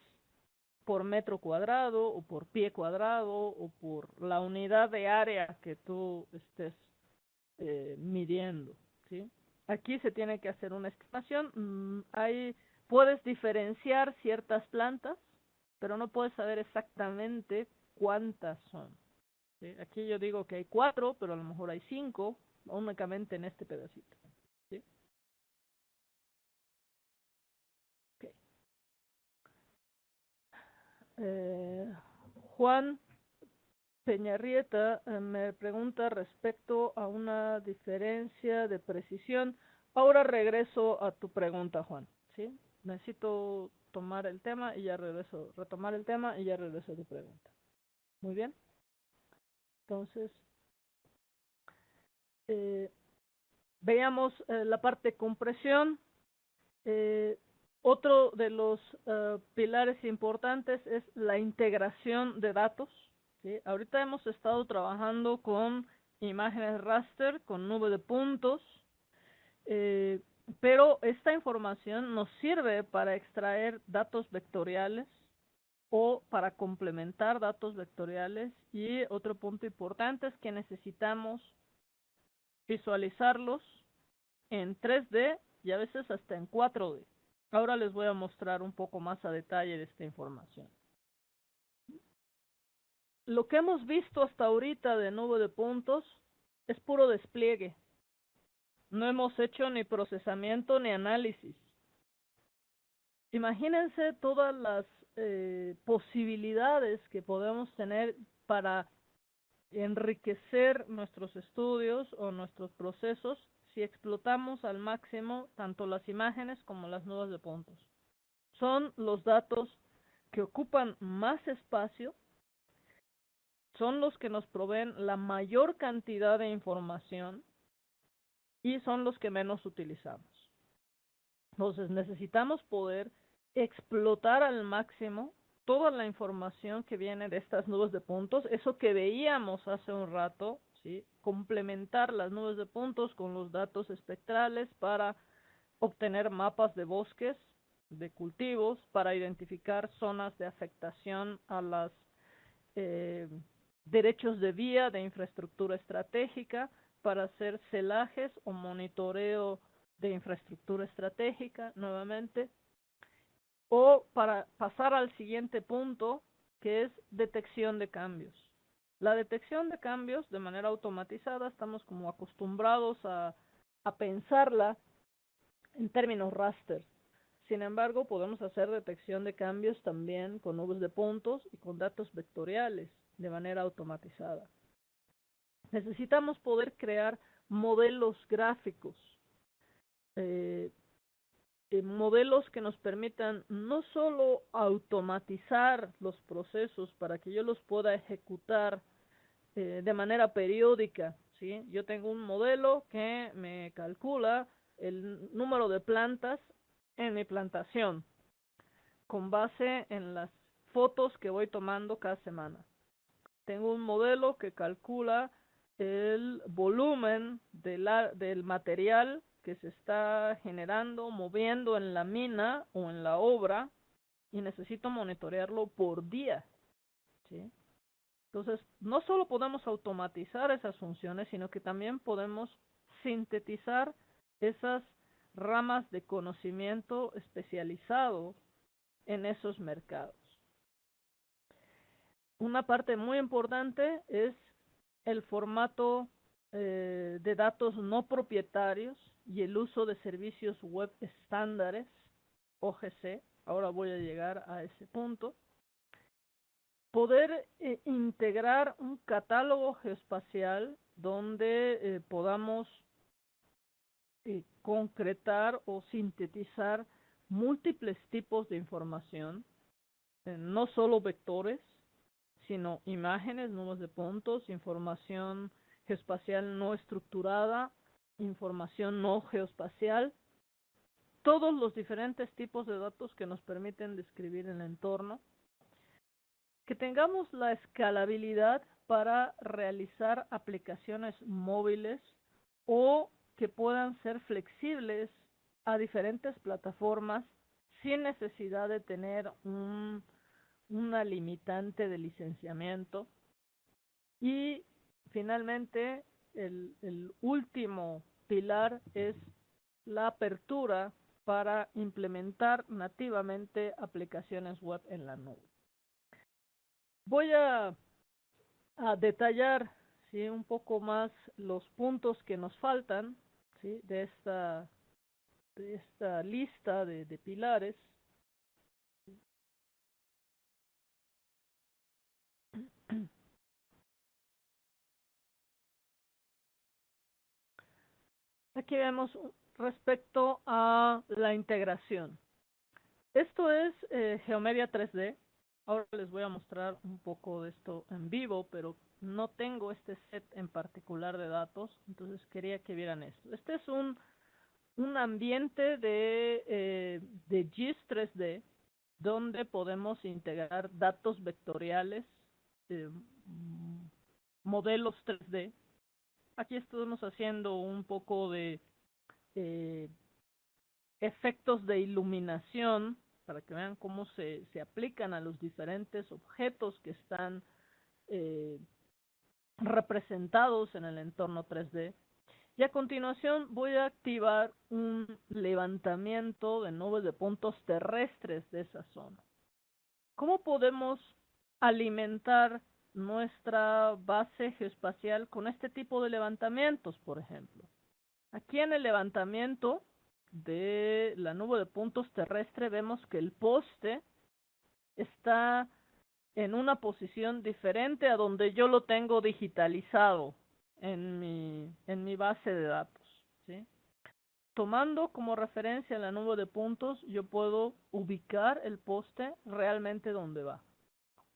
por metro cuadrado o por pie cuadrado o por la unidad de área que tú estés midiendo, ¿sí? Aquí se tiene que hacer una estimación. Puedes diferenciar ciertas plantas, pero no puedes saber exactamente cuántas son, ¿sí? Aquí yo digo que hay 4, pero a lo mejor hay 5, únicamente en este pedacito, ¿sí? Okay. Eh, Juan Peñarrieta me pregunta respecto a una diferencia de precisión. Ahora regreso a tu pregunta, Juan, ¿sí? Necesito tomar el tema y ya regreso, retomar el tema y ya regreso a tu pregunta. Muy bien. Entonces, eh, veamos la parte de compresión. Eh, Otro de los pilares importantes es la integración de datos, ¿sí? Ahorita hemos estado trabajando con imágenes raster, con nube de puntos, eh, pero esta información nos sirve para extraer datos vectoriales o para complementar datos vectoriales. Y otro punto importante es que necesitamos visualizarlos en 3D y a veces hasta en 4D. Ahora les voy a mostrar un poco más a detalle de esta información. Lo que hemos visto hasta ahorita de nube de puntos es puro despliegue. No hemos hecho ni procesamiento ni análisis. Imagínense todas las posibilidades que podemos tener para enriquecer nuestros estudios o nuestros procesos si explotamos al máximo tanto las imágenes como las nubes de puntos. Son los datos que ocupan más espacio, son los que nos proveen la mayor cantidad de información y son los que menos utilizamos. Entonces necesitamos poder explotar al máximo toda la información que viene de estas nubes de puntos, eso que veíamos hace un rato, ¿sí? Complementar las nubes de puntos con los datos espectrales para obtener mapas de bosques, de cultivos, para identificar zonas de afectación a los derechos de vía de infraestructura estratégica, para hacer celajes o monitoreo de infraestructura estratégica nuevamente, o para pasar al siguiente punto, que es detección de cambios. La detección de cambios de manera automatizada estamos como acostumbrados a pensarla en términos raster. Sin embargo, podemos hacer detección de cambios también con nubes de puntos y con datos vectoriales de manera automatizada. Necesitamos poder crear modelos gráficos, eh, modelos que nos permitan no solo automatizar los procesos para que yo los pueda ejecutar de manera periódica, ¿sí? Yo tengo un modelo que me calcula el número de plantas en mi plantación con base en las fotos que voy tomando cada semana. Tengo un modelo que calcula el volumen del material que se está generando, moviendo en la mina o en la obra, y necesito monitorearlo por día, ¿sí? Entonces, no solo podemos automatizar esas funciones, sino que también podemos sintetizar esas ramas de conocimiento especializado en esos mercados. Una parte muy importante es el formato de datos no propietarios y el uso de servicios web estándares, OGC. Ahora voy a llegar a ese punto. Poder integrar un catálogo geoespacial donde podamos concretar o sintetizar múltiples tipos de información, no solo vectores, sino imágenes, nubes de puntos, información geoespacial no estructurada, información no geoespacial, todos los diferentes tipos de datos que nos permiten describir el entorno, que tengamos la escalabilidad para realizar aplicaciones móviles o que puedan ser flexibles a diferentes plataformas sin necesidad de tener una limitante de licenciamiento. Y finalmente, el último pilar es la apertura para implementar nativamente aplicaciones web en la nube. Voy a detallar, ¿sí?, un poco más los puntos que nos faltan, ¿sí?, de esta lista de pilares. Aquí vemos respecto a la integración. Esto es Geomedia 3D. Ahora les voy a mostrar un poco de esto en vivo, pero no tengo este set en particular de datos, entonces quería que vieran esto. Este es un ambiente de GIS 3D donde podemos integrar datos vectoriales, eh, modelos 3D. Aquí estamos haciendo un poco de eh, efectos de iluminación para que vean cómo se aplican a los diferentes objetos que están eh, representados en el entorno 3D. Y a continuación voy a activar un levantamiento de nubes de puntos terrestres de esa zona. ¿Cómo podemos alimentar nuestra base geoespacial con este tipo de levantamientos, por ejemplo? Aquí en el levantamiento de la nube de puntos terrestre vemos que el poste está en una posición diferente a donde yo lo tengo digitalizado en mi base de datos, ¿sí? Tomando como referencia la nube de puntos, yo puedo ubicar el poste realmente donde va.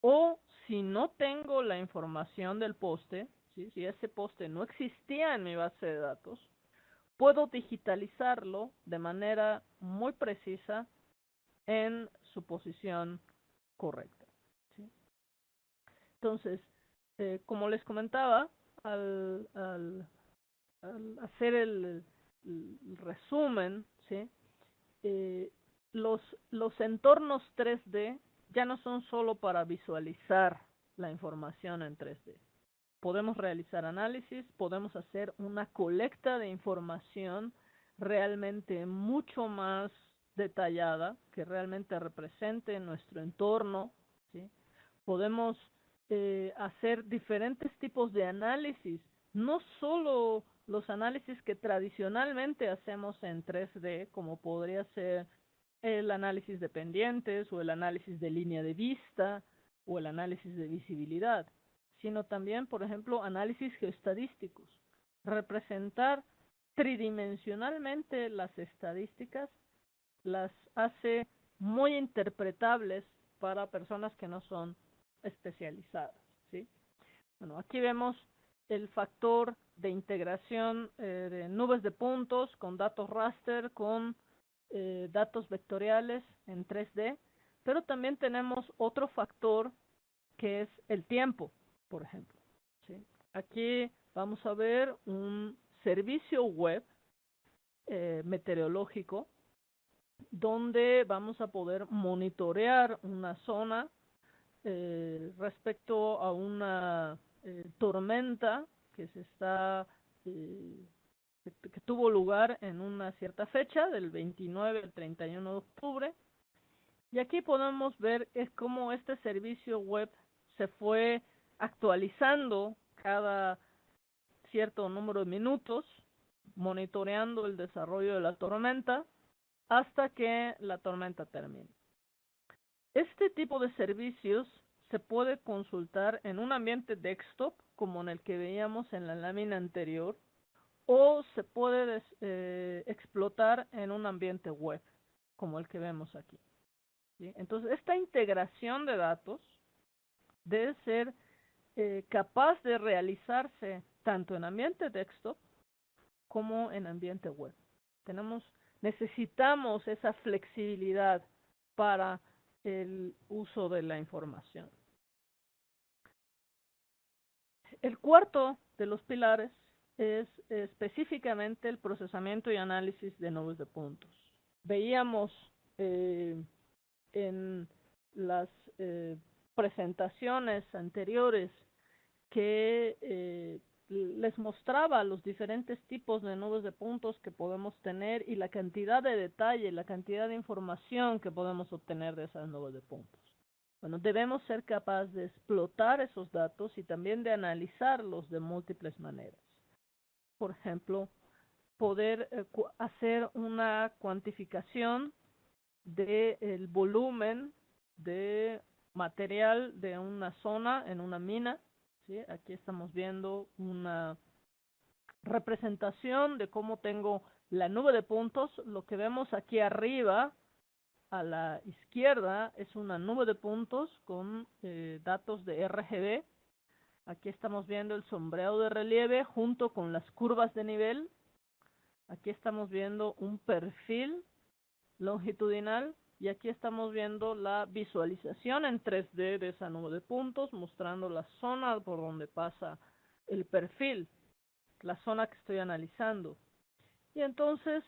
O si no tengo la información del poste, ¿sí? Si ese poste no existía en mi base de datos, puedo digitalizarlo de manera muy precisa en su posición correcta, ¿sí? Entonces, como les comentaba, al hacer el resumen, ¿sí? Eh, los, los entornos 3D ya no son solo para visualizar la información en 3D. Podemos realizar análisis, podemos hacer una colecta de información realmente mucho más detallada, que realmente represente nuestro entorno, ¿sí? Podemos hacer diferentes tipos de análisis, no solo los análisis que tradicionalmente hacemos en 3D, como podría ser el análisis de pendientes o el análisis de línea de vista o el análisis de visibilidad, sino también, por ejemplo, análisis geoestadísticos. Representar tridimensionalmente las estadísticas las hace muy interpretables para personas que no son especializadas, ¿sí? Bueno, aquí vemos el factor de integración de nubes de puntos con datos raster, con datos vectoriales en 3D, pero también tenemos otro factor que es el tiempo, por ejemplo, ¿sí? Aquí vamos a ver un servicio web meteorológico donde vamos a poder monitorear una zona respecto a una tormenta que se está que tuvo lugar en una cierta fecha, del 29 al 31 de octubre. Y aquí podemos ver cómo este servicio web se fue actualizando cada cierto número de minutos, monitoreando el desarrollo de la tormenta hasta que la tormenta termine. Este tipo de servicios se puede consultar en un ambiente desktop, como en el que veíamos en la lámina anterior, o se puede explotar en un ambiente web, como el que vemos aquí, ¿sí? Entonces, esta integración de datos debe ser capaz de realizarse tanto en ambiente desktop como en ambiente web. Necesitamos esa flexibilidad para el uso de la información. El cuarto de los pilares es específicamente el procesamiento y análisis de nubes de puntos. Veíamos en las presentaciones anteriores que les mostraba los diferentes tipos de nubes de puntos que podemos tener y la cantidad de detalle, la cantidad de información que podemos obtener de esas nubes de puntos. Bueno, debemos ser capaces de explotar esos datos y también de analizarlos de múltiples maneras. Por ejemplo, poder hacer una cuantificación del volumen de material de una zona en una mina, ¿sí? Aquí estamos viendo una representación de cómo tengo la nube de puntos. Lo que vemos aquí arriba a la izquierda es una nube de puntos con datos de RGB. Aquí estamos viendo el sombreado de relieve junto con las curvas de nivel. Aquí estamos viendo un perfil longitudinal y aquí estamos viendo la visualización en 3D de esa nube de puntos, mostrando la zona por donde pasa el perfil, la zona que estoy analizando. Y entonces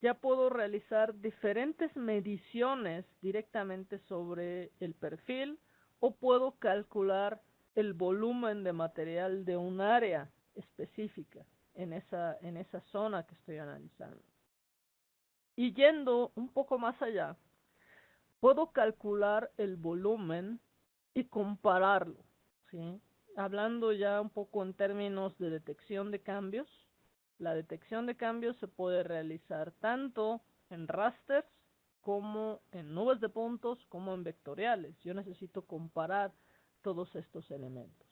ya puedo realizar diferentes mediciones directamente sobre el perfil o puedo calcular el volumen de material de un área específica en esa zona que estoy analizando. Y yendo un poco más allá, puedo calcular el volumen y compararlo, ¿sí? Hablando ya un poco en términos de detección de cambios, la detección de cambios se puede realizar tanto en rasters como en nubes de puntos como en vectoriales. Yo necesito comparar todos estos elementos.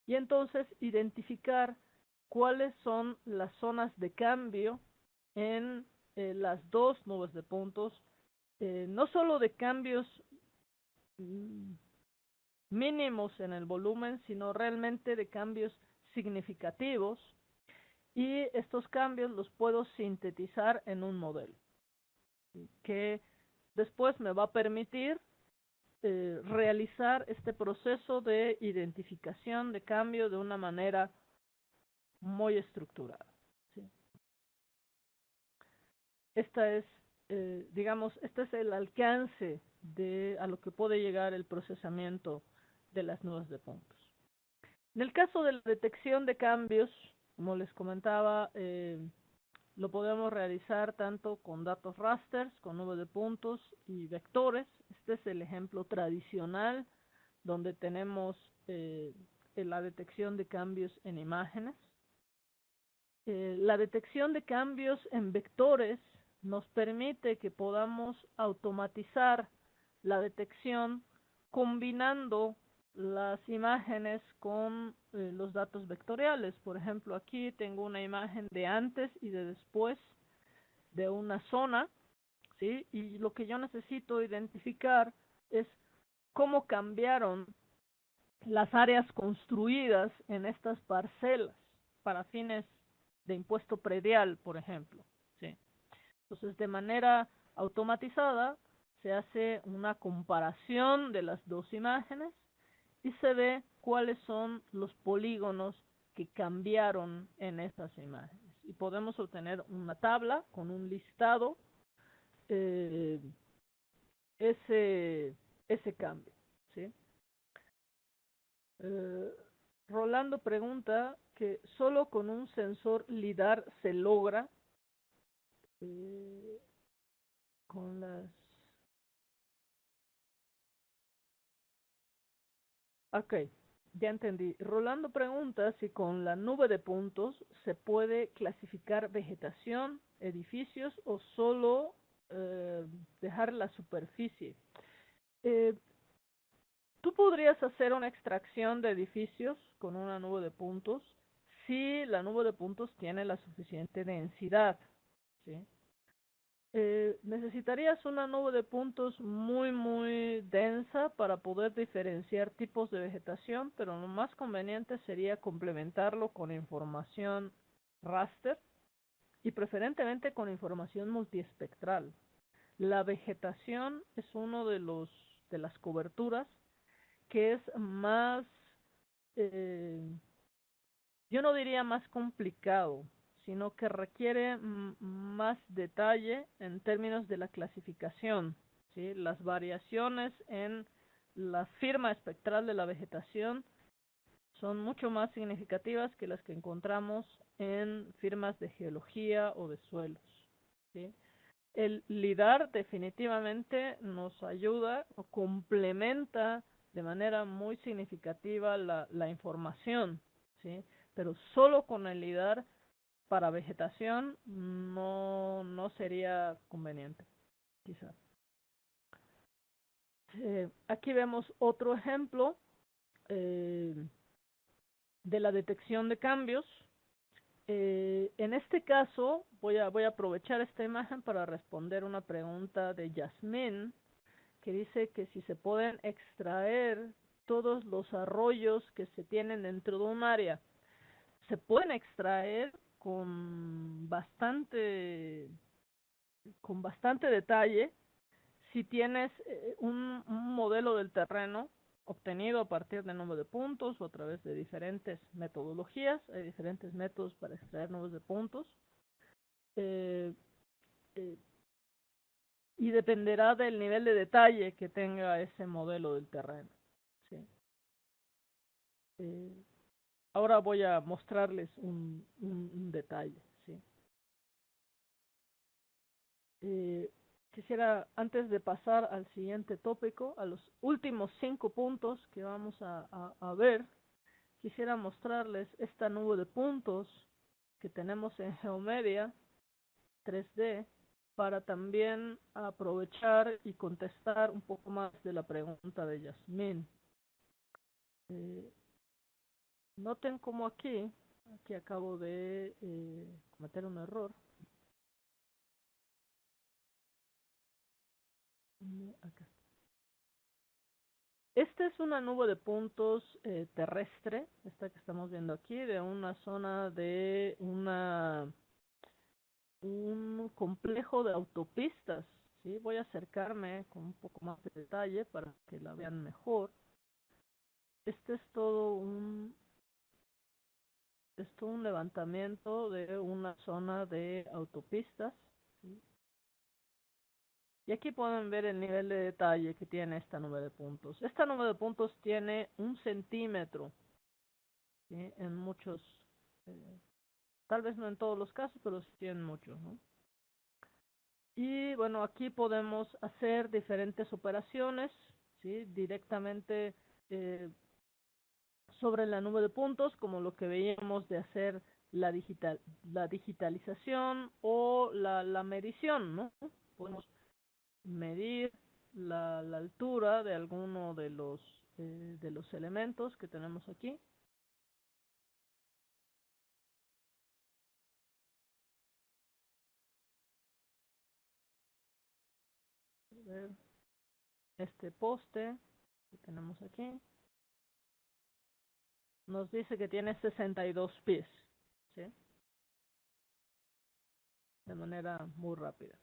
Y entonces identificar cuáles son las zonas de cambio en las dos nubes de puntos, no solo de cambios mínimos en el volumen, sino realmente de cambios significativos, y estos cambios los puedo sintetizar en un modelo que después me va a permitir realizar este proceso de identificación de cambio de una manera muy estructurada, ¿sí? Esta es, digamos, este es el alcance a lo que puede llegar el procesamiento de las nubes de puntos. En el caso de la detección de cambios, como les comentaba, lo podemos realizar tanto con datos rasters, con nubes de puntos y vectores. Este es el ejemplo tradicional donde tenemos la detección de cambios en imágenes. La detección de cambios en vectores nos permite que podamos automatizar la detección combinando las imágenes con los datos vectoriales. Por ejemplo, aquí tengo una imagen de antes y de después de una zona, ¿sí? Y lo que yo necesito identificar es cómo cambiaron las áreas construidas en estas parcelas para fines de impuesto predial, por ejemplo, ¿sí? Entonces, de manera automatizada, se hace una comparación de las dos imágenes y se ve cuáles son los polígonos que cambiaron en estas imágenes. Y podemos obtener una tabla con un listado eh, ese cambio, ¿sí? Eh, Rolando pregunta que solo con un sensor LIDAR se logra eh, con las... Ok, ya entendí. Rolando pregunta si con la nube de puntos se puede clasificar vegetación, edificios o solo dejar la superficie. Eh, Tú podrías hacer una extracción de edificios con una nube de puntos si la nube de puntos tiene la suficiente densidad, ¿sí? Necesitarías una nube de puntos muy densa para poder diferenciar tipos de vegetación, pero lo más conveniente sería complementarlo con información raster y preferentemente con información multiespectral. La vegetación es uno de las coberturas que es más, eh, yo no diría más complicado, sino que requiere más detalle en términos de la clasificación, ¿sí? Las variaciones en la firma espectral de la vegetación son mucho más significativas que las que encontramos en firmas de geología o de suelos, ¿sí? El LIDAR definitivamente nos ayuda o complementa de manera muy significativa la información, ¿sí? Pero solo con el LIDAR para vegetación no sería conveniente, quizás. Aquí vemos otro ejemplo eh, de la detección de cambios En este caso, voy a aprovechar esta imagen para responder una pregunta de Yasmín, que dice que si se pueden extraer todos los arroyos que se tienen dentro de un área. Se pueden extraer con bastante detalle si tienes un modelo del terreno obtenido a partir de número de puntos o a través de diferentes metodologías. Hay diferentes métodos para extraer números de puntos. Eh, eh, y dependerá del nivel de detalle que tenga ese modelo del terreno. ¿Sí? Eh, Ahora voy a mostrarles un detalle. ¿Sí? Eh, Quisiera, antes de pasar al siguiente tópico, a los últimos 5 puntos que vamos a ver, quisiera mostrarles esta nube de puntos que tenemos en Geomedia 3D para también aprovechar y contestar un poco más de la pregunta de Yasmín. Eh, Noten como aquí acabo de cometer un error. Acá. Esta es una nube de puntos terrestre, esta que estamos viendo aquí, de una zona de un complejo de autopistas. ¿Sí? Voy a acercarme con un poco más de detalle para que la vean mejor. Este es todo un levantamiento de una zona de autopistas. ¿Sí? Y aquí pueden ver el nivel de detalle que tiene esta nube de puntos. Esta nube de puntos tiene 1 centímetro, ¿sí? En muchos, eh, tal vez no en todos los casos, pero sí en muchos, ¿no? Y bueno, aquí podemos hacer diferentes operaciones, ¿sí? Directamente eh, sobre la nube de puntos, como lo que veíamos de hacer la digitalización o la medición, ¿no? Podemos medir la altura de alguno de los elementos que tenemos aquí. A ver, este poste que tenemos aquí nos dice que tiene 62 pies, ¿sí? De manera muy rápida.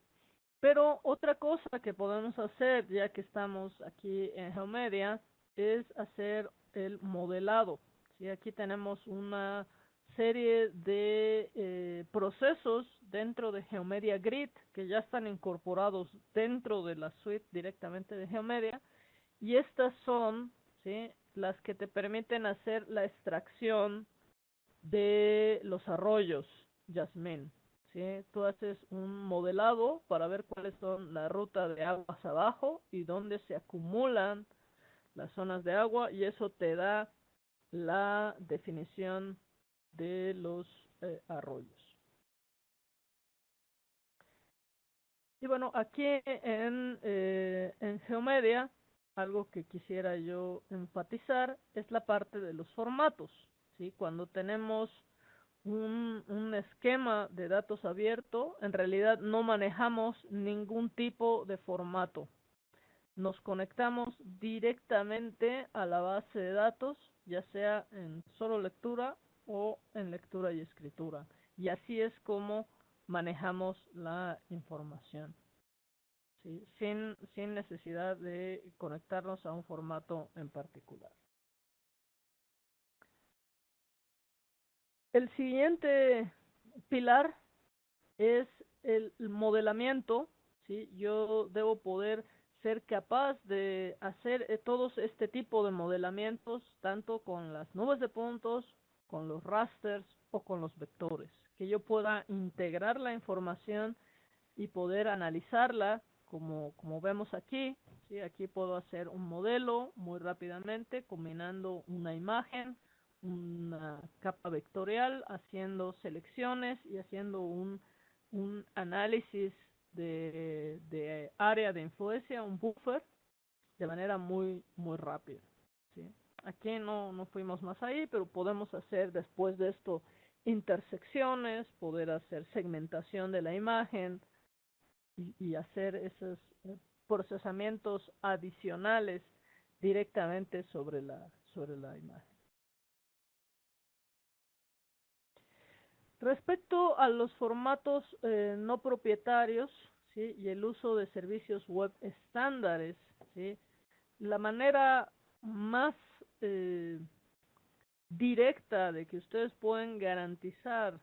Pero otra cosa que podemos hacer, ya que estamos aquí en Geomedia, es hacer el modelado. ¿Sí? Aquí tenemos una serie de procesos dentro de Geomedia Grid que ya están incorporados dentro de la suite directamente de Geomedia, y estas son, ¿sí?, las que te permiten hacer la extracción de los arroyos, Yasmín. ¿Sí? Tú haces un modelado para ver cuáles son la ruta de aguas abajo y dónde se acumulan las zonas de agua, y eso te da la definición de los arroyos. Y bueno, aquí en Geomedia, algo que quisiera yo enfatizar es la parte de los formatos. ¿Sí? Cuando tenemos un esquema de datos abierto, en realidad no manejamos ningún tipo de formato. Nos conectamos directamente a la base de datos, ya sea en solo lectura o en lectura y escritura. Y así es como manejamos la información, ¿sí? Sin necesidad de conectarnos a un formato en particular. El siguiente pilar es el modelamiento, ¿sí? Yo debo poder ser capaz de hacer todos este tipo de modelamientos, tanto con las nubes de puntos, con los rasters o con los vectores, que yo pueda integrar la información y poder analizarla como vemos aquí. ¿Sí? Aquí puedo hacer un modelo muy rápidamente combinando una imagen, una capa vectorial, haciendo selecciones y haciendo un análisis de área de influencia, un buffer, de manera muy rápida. ¿Sí? Aquí no fuimos más ahí, pero podemos hacer después de esto intersecciones, poder hacer segmentación de la imagen y hacer esos procesamientos adicionales directamente sobre la imagen. Respecto a los formatos no propietarios, ¿sí? Y el uso de servicios web estándares, ¿sí? La manera más directa de que ustedes pueden garantizar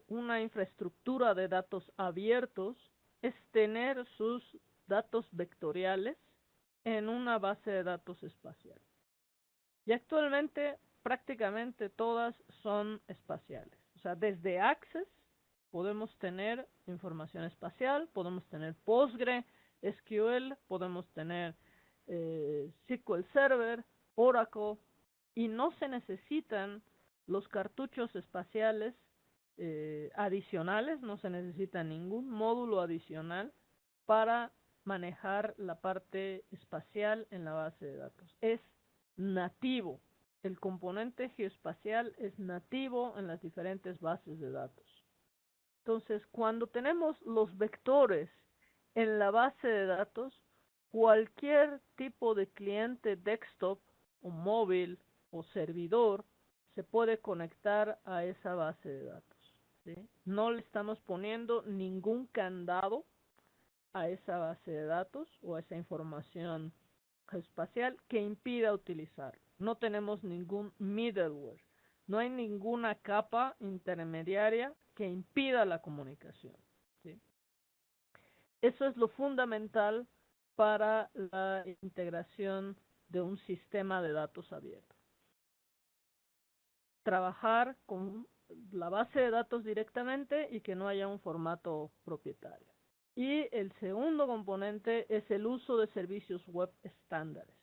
una infraestructura de datos abiertos es tener sus datos vectoriales en una base de datos espacial. Y actualmente prácticamente todas son espaciales. O sea, desde Access podemos tener información espacial, podemos tener PostgreSQL, podemos tener SQL Server, Oracle, y no se necesitan los cartuchos espaciales adicionales, no se necesita ningún módulo adicional para manejar la parte espacial en la base de datos. Es nativo. El componente geoespacial es nativo en las diferentes bases de datos. Entonces, cuando tenemos los vectores en la base de datos, cualquier tipo de cliente desktop o móvil o servidor se puede conectar a esa base de datos, ¿sí? No le estamos poniendo ningún candado a esa base de datos o a esa información espacial que impida utilizarlo. No tenemos ningún middleware, no hay ninguna capa intermediaria que impida la comunicación, ¿sí? Eso es lo fundamental para la integración de un sistema de datos abierto. Trabajar con la base de datos directamente y que no haya un formato propietario. Y el segundo componente es el uso de servicios web estándares.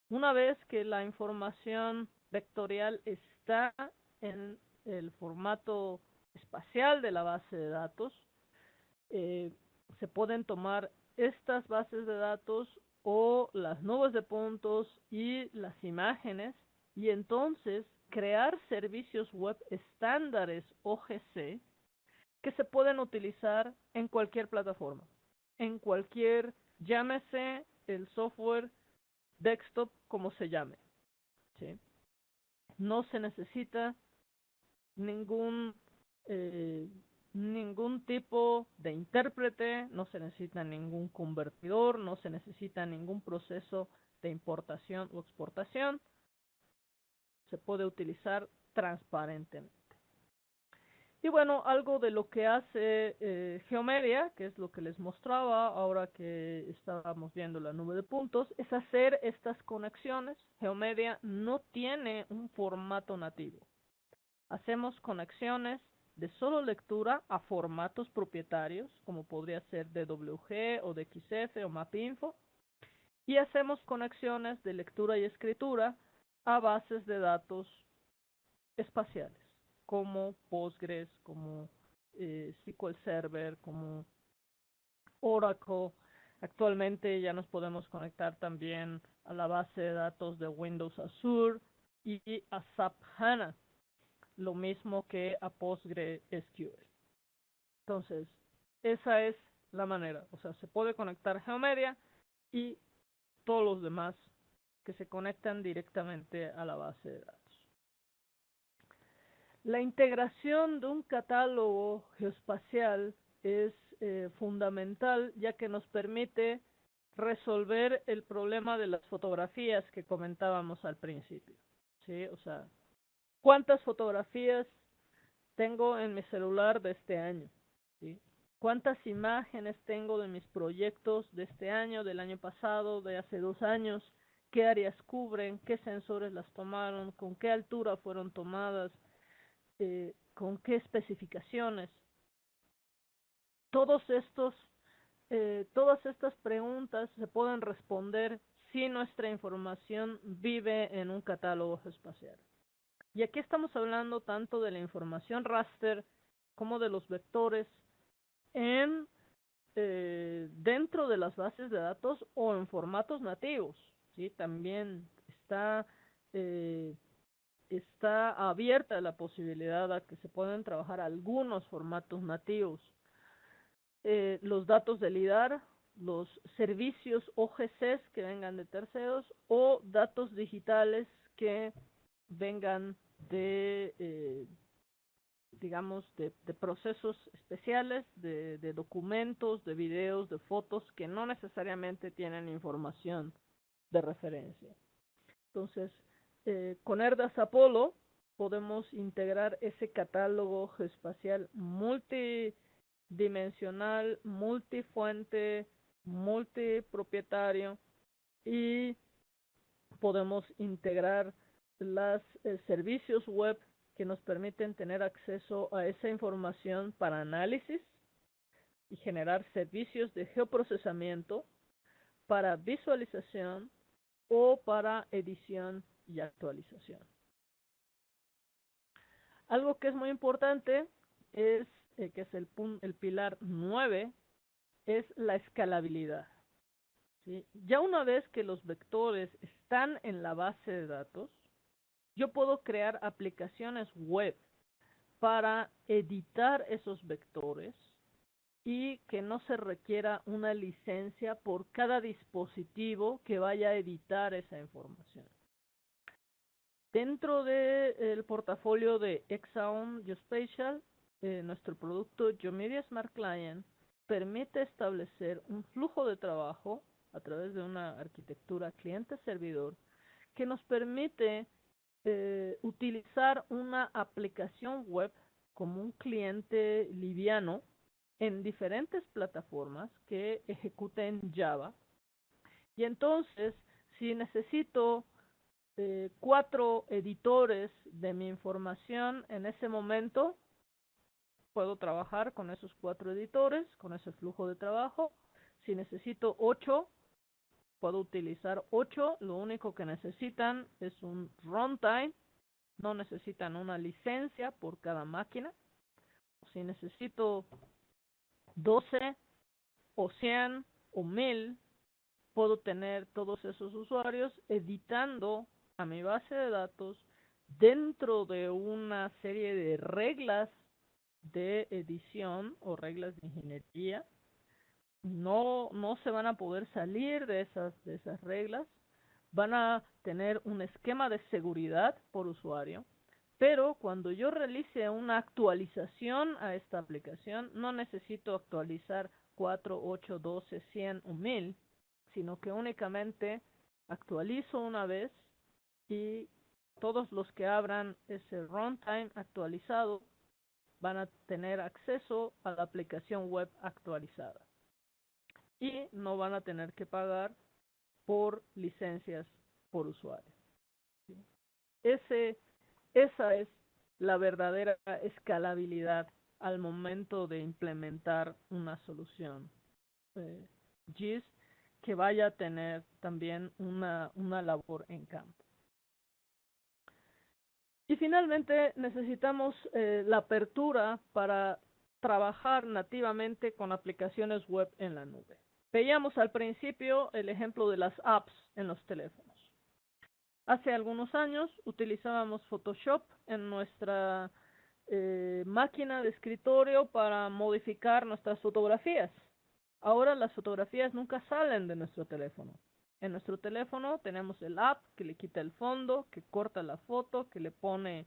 Una vez que la información vectorial está en el formato espacial de la base de datos, se pueden tomar estas bases de datos o las nubes de puntos y las imágenes y entonces crear servicios web estándares OGC que se pueden utilizar en cualquier plataforma, en cualquier, llámese el software desktop como se llame, ¿sí? No se necesita ningún ningún tipo de intérprete, no se necesita ningún convertidor, no se necesita ningún proceso de importación o exportación, se puede utilizar transparentemente. Y bueno, algo de lo que hace Geomedia, que es lo que les mostraba ahora que estábamos viendo la nube de puntos, es hacer estas conexiones. Geomedia no tiene un formato nativo. Hacemos conexiones de solo lectura a formatos propietarios, como podría ser DWG o DXF o MapInfo, y hacemos conexiones de lectura y escritura a bases de datos espaciales, como Postgres, como SQL Server, como Oracle. Actualmente ya nos podemos conectar también a la base de datos de Windows Azure y a SAP HANA, lo mismo que a PostgreSQL. Entonces, esa es la manera. O sea, se puede conectar Geomedia y todos los demás que se conectan directamente a la base de datos. La integración de un catálogo geoespacial es fundamental, ya que nos permite resolver el problema de las fotografías que comentábamos al principio, ¿sí? O sea, ¿cuántas fotografías tengo en mi celular de este año? ¿Sí? ¿Cuántas imágenes tengo de mis proyectos de este año, del año pasado, de hace 2 años? ¿Qué áreas cubren? ¿Qué sensores las tomaron? ¿Con qué altura fueron tomadas? ¿Con qué especificaciones? Todas estas preguntas se pueden responder si nuestra información vive en un catálogo espacial. Y aquí estamos hablando tanto de la información raster como de los vectores en dentro de las bases de datos o en formatos nativos, ¿sí? También está está abierta la posibilidad a que se puedan trabajar algunos formatos nativos. Los datos de LIDAR, los servicios OGCs que vengan de terceros o datos digitales que vengan de digamos, de procesos especiales, de documentos, de videos, de fotos que no necesariamente tienen información de referencia. Entonces, con ERDAS Apollo podemos integrar ese catálogo geoespacial multidimensional, multifuente, multipropietario y podemos integrar los servicios web que nos permiten tener acceso a esa información para análisis y generar servicios de geoprocesamiento para visualización o para edición y actualización. Algo que es muy importante es, que es el pilar 9, es la escalabilidad. ¿Sí? Ya una vez que los vectores están en la base de datos, yo puedo crear aplicaciones web para editar esos vectores y que no se requiera una licencia por cada dispositivo que vaya a editar esa información. Dentro del portafolio de Exaon Geospatial, nuestro producto GeoMedia Smart Client permite establecer un flujo de trabajo a través de una arquitectura cliente-servidor que nos permite utilizar una aplicación web como un cliente liviano en diferentes plataformas que ejecuten Java. Y entonces, si necesito 4 editores de mi información en ese momento, puedo trabajar con esos 4 editores, con ese flujo de trabajo. Si necesito 8, puedo utilizar 8, lo único que necesitan es un runtime, no necesitan una licencia por cada máquina. Si necesito 12 o 100 o 1000, puedo tener todos esos usuarios editando a mi base de datos dentro de una serie de reglas de edición o reglas de ingeniería. No se van a poder salir de esas reglas, van a tener un esquema de seguridad por usuario, pero cuando yo realice una actualización a esta aplicación, no necesito actualizar 4, 8, 12, 100 o 1000, sino que únicamente actualizo una vez y todos los que abran ese runtime actualizado van a tener acceso a la aplicación web actualizada y no van a tener que pagar por licencias por usuario. ¿Sí? Esa es la verdadera escalabilidad al momento de implementar una solución GIS que vaya a tener también una labor en campo. Y finalmente necesitamos la apertura para trabajar nativamente con aplicaciones web en la nube. Veíamos al principio el ejemplo de las apps en los teléfonos. Hace algunos años utilizábamos Photoshop en nuestra máquina de escritorio para modificar nuestras fotografías. Ahora las fotografías nunca salen de nuestro teléfono. En nuestro teléfono tenemos el app que le quita el fondo, que corta la foto, que le pone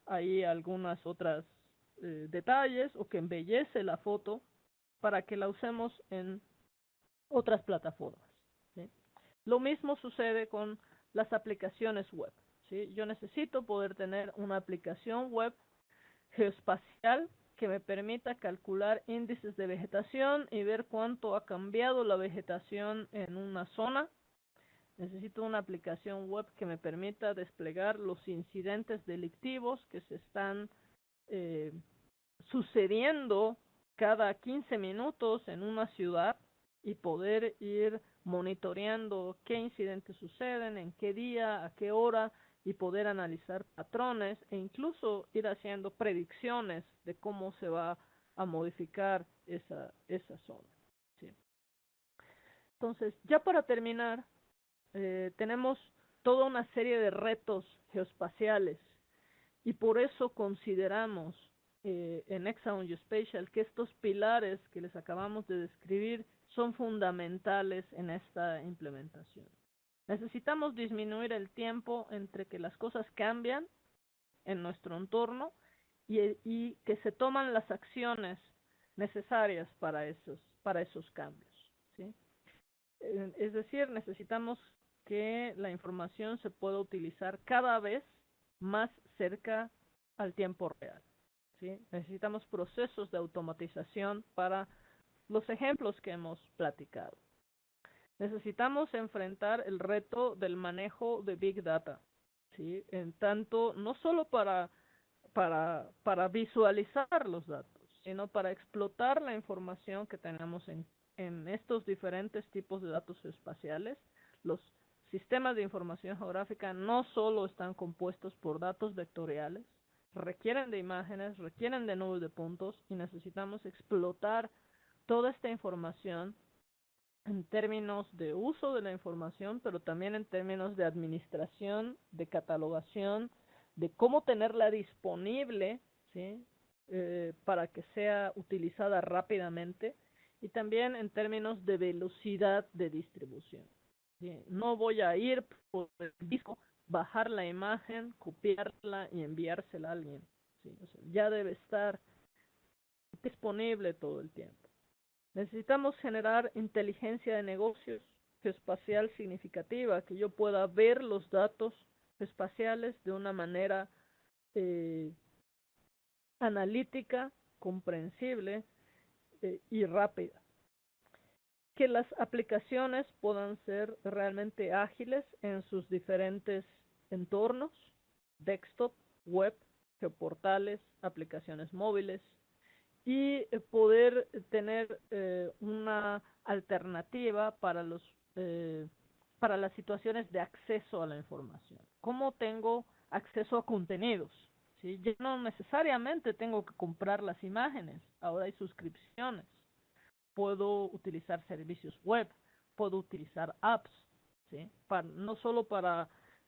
ahí algunas otras detalles o que embellece la foto para que la usemos en otras plataformas. ¿Sí? Lo mismo sucede con las aplicaciones web. ¿Sí? Yo necesito poder tener una aplicación web geoespacial que me permita calcular índices de vegetación y ver cuánto ha cambiado la vegetación en una zona. Necesito una aplicación web que me permita desplegar los incidentes delictivos que se están sucediendo cada 15 minutos en una ciudad y poder ir monitoreando qué incidentes suceden, en qué día, a qué hora, y poder analizar patrones e incluso ir haciendo predicciones de cómo se va a modificar esa zona. ¿Sí? Entonces, ya para terminar, tenemos toda una serie de retos geoespaciales y por eso consideramos en Hexagon Geospatial que estos pilares que les acabamos de describir son fundamentales en esta implementación. Necesitamos disminuir el tiempo entre que las cosas cambian en nuestro entorno y que se toman las acciones necesarias para esos cambios, ¿sí? Es decir, necesitamos que la información se pueda utilizar cada vez más cerca al tiempo real, ¿sí? Necesitamos procesos de automatización para los ejemplos que hemos platicado. Necesitamos enfrentar el reto del manejo de Big Data, ¿sí? En tanto, no solo para visualizar los datos, sino para explotar la información que tenemos en estos diferentes tipos de datos espaciales. Los sistemas de información geográfica no solo están compuestos por datos vectoriales, requieren de imágenes, requieren de nubes de puntos y necesitamos explotar toda esta información en términos de uso de la información, pero también en términos de administración, de catalogación, de cómo tenerla disponible, ¿sí? Para que sea utilizada rápidamente y también en términos de velocidad de distribución, ¿sí? No voy a ir por el disco, bajar la imagen, copiarla y enviársela a alguien, ¿sí? O sea, ya debe estar disponible todo el tiempo. Necesitamos generar inteligencia de negocios geoespacial significativa, que yo pueda ver los datos espaciales de una manera analítica, comprensible y rápida. Que las aplicaciones puedan ser realmente ágiles en sus diferentes entornos, desktop, web, geoportales, aplicaciones móviles, y poder tener una alternativa para las situaciones de acceso a la información. ¿Cómo tengo acceso a contenidos? ¿Sí? Yo no necesariamente tengo que comprar las imágenes, ahora hay suscripciones. Puedo utilizar servicios web, puedo utilizar apps, ¿sí?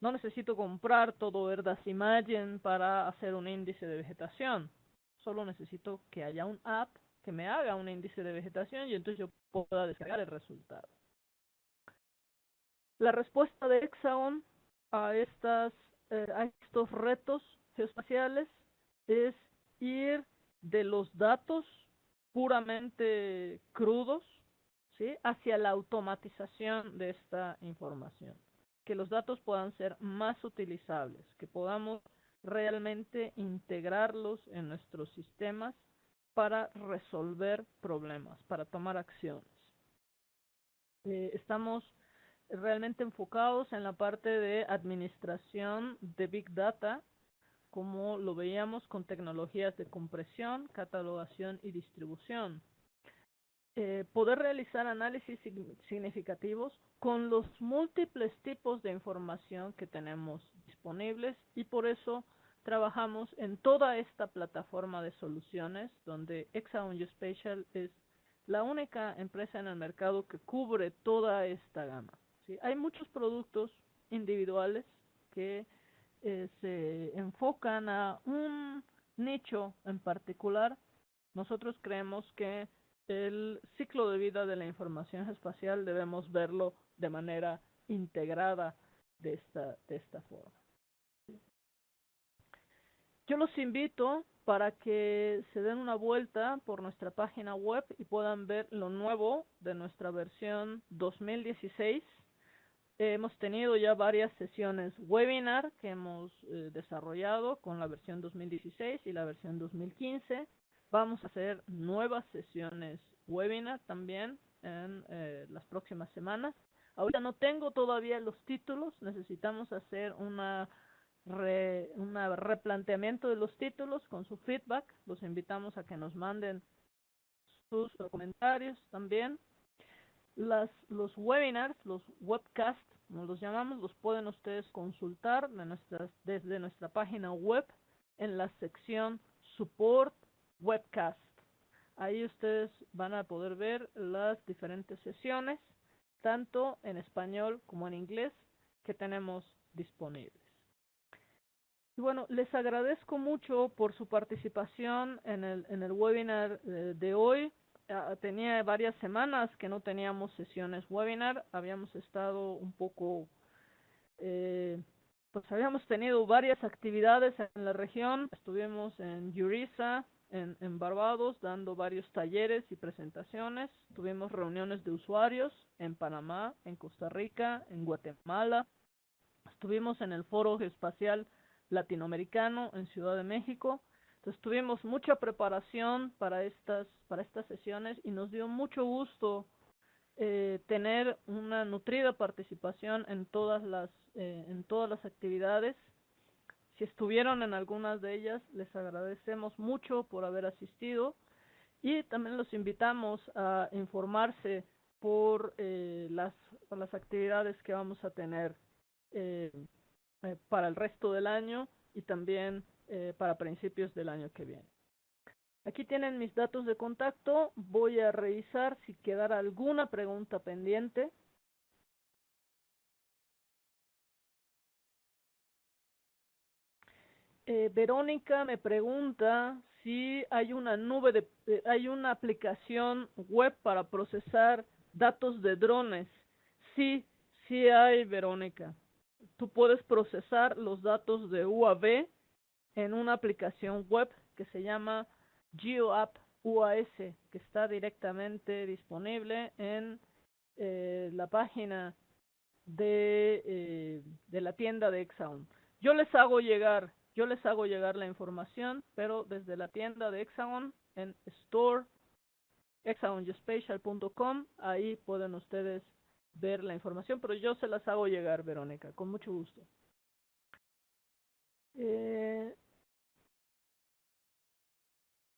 No necesito comprar todo Erdas Imagen para hacer un índice de vegetación. Solo necesito que haya un app que me haga un índice de vegetación y entonces yo pueda descargar el resultado. La respuesta de Hexagon a estos retos geoespaciales es ir de los datos puramente crudos, ¿sí?, hacia la automatización de esta información. Que los datos puedan ser más utilizables, que podamos realmente integrarlos en nuestros sistemas para resolver problemas, para tomar acciones. Estamos realmente enfocados en la parte de administración de Big Data, como lo veíamos con tecnologías de compresión, catalogación y distribución. Poder realizar análisis significativos con los múltiples tipos de información que tenemos disponibles y por eso trabajamos en toda esta plataforma de soluciones donde Hexagon Geospatial es la única empresa en el mercado que cubre toda esta gama, ¿sí? Hay muchos productos individuales que se enfocan a un nicho en particular. Nosotros creemos que el ciclo de vida de la información espacial debemos verlo de manera integrada de esta forma. Yo los invito para que se den una vuelta por nuestra página web y puedan ver lo nuevo de nuestra versión 2016. Hemos tenido ya varias sesiones webinar que hemos desarrollado con la versión 2016 y la versión 2015. Vamos a hacer nuevas sesiones webinar también en las próximas semanas. Ahorita no tengo todavía los títulos, necesitamos hacer un replanteamiento de los títulos con su feedback. Los invitamos a que nos manden sus comentarios también. Los webinars, los webcasts, como los llamamos, los pueden ustedes consultar desde nuestra página web en la sección Support Webcast. Ahí ustedes van a poder ver las diferentes sesiones, tanto en español como en inglés, que tenemos disponibles. Y bueno, les agradezco mucho por su participación en el webinar de hoy. Tenía varias semanas que no teníamos sesiones webinar, habíamos estado un poco, pues habíamos tenido varias actividades en la región. Estuvimos en Yuriza, en Barbados, dando varios talleres y presentaciones. Tuvimos reuniones de usuarios en Panamá, en Costa Rica, en Guatemala. Estuvimos en el Foro Geoespacial Latinoamericano en Ciudad de México. Entonces tuvimos mucha preparación para estas sesiones y nos dio mucho gusto tener una nutrida participación en todas las actividades. Si estuvieron en algunas de ellas, les agradecemos mucho por haber asistido y también los invitamos a informarse por las actividades que vamos a tener para el resto del año y también para principios del año que viene. Aquí tienen mis datos de contacto. Voy a revisar si quedara alguna pregunta pendiente. Verónica me pregunta si hay una hay una aplicación web para procesar datos de drones. Sí, sí hay, Verónica. Tú puedes procesar los datos de UAV en una aplicación web que se llama GeoApp UAS, que está directamente disponible en la página de la tienda de Exaon. Yo les hago llegar la información, pero desde la tienda de Exaon en store exaongeospatial.com, ahí pueden ustedes ver la información, pero yo se las hago llegar, Verónica, con mucho gusto.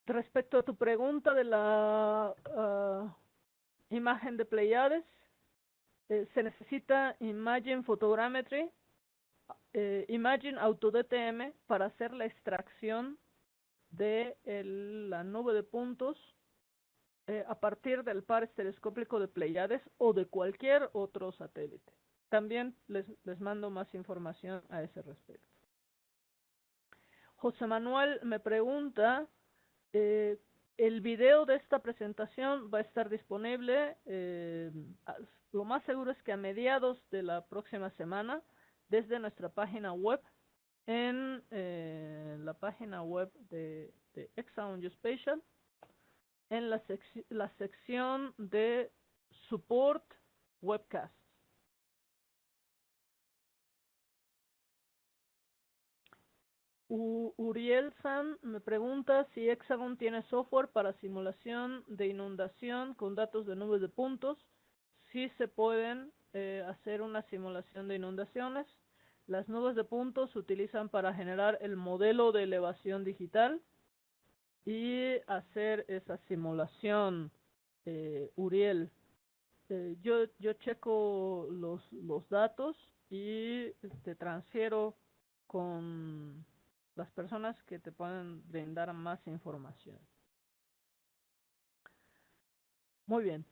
Respecto a tu pregunta de la imagen de Pleiades, se necesita Imaging Photogrammetry, Imaging AutoDTM para hacer la extracción de la nube de puntos a partir del par estereoscópico de Pleiades o de cualquier otro satélite. También les mando más información a ese respecto. José Manuel me pregunta, el video de esta presentación va a estar disponible, lo más seguro es que a mediados de la próxima semana, desde nuestra página web, en la página web de Exaon Geospatial, en la sección de Support Webcast. Uriel San me pregunta si Hexagon tiene software para simulación de inundación con datos de nubes de puntos. Sí se pueden hacer una simulación de inundaciones. Las nubes de puntos se utilizan para generar el modelo de elevación digital y hacer esa simulación, Uriel. Yo checo los datos y te transfiero con las personas que te pueden brindar más información. Muy bien.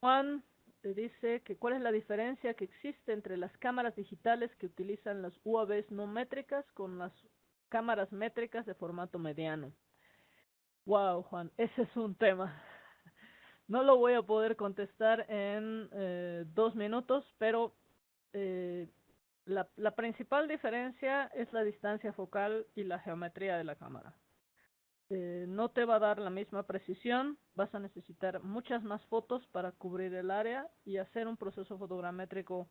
Juan dice que cuál es la diferencia que existe entre las cámaras digitales que utilizan las UAVs no métricas con las cámaras métricas de formato mediano. Wow, Juan, ese es un tema. No lo voy a poder contestar en 2 minutos, pero la principal diferencia es la distancia focal y la geometría de la cámara. No te va a dar la misma precisión, vas a necesitar muchas más fotos para cubrir el área y hacer un proceso fotogramétrico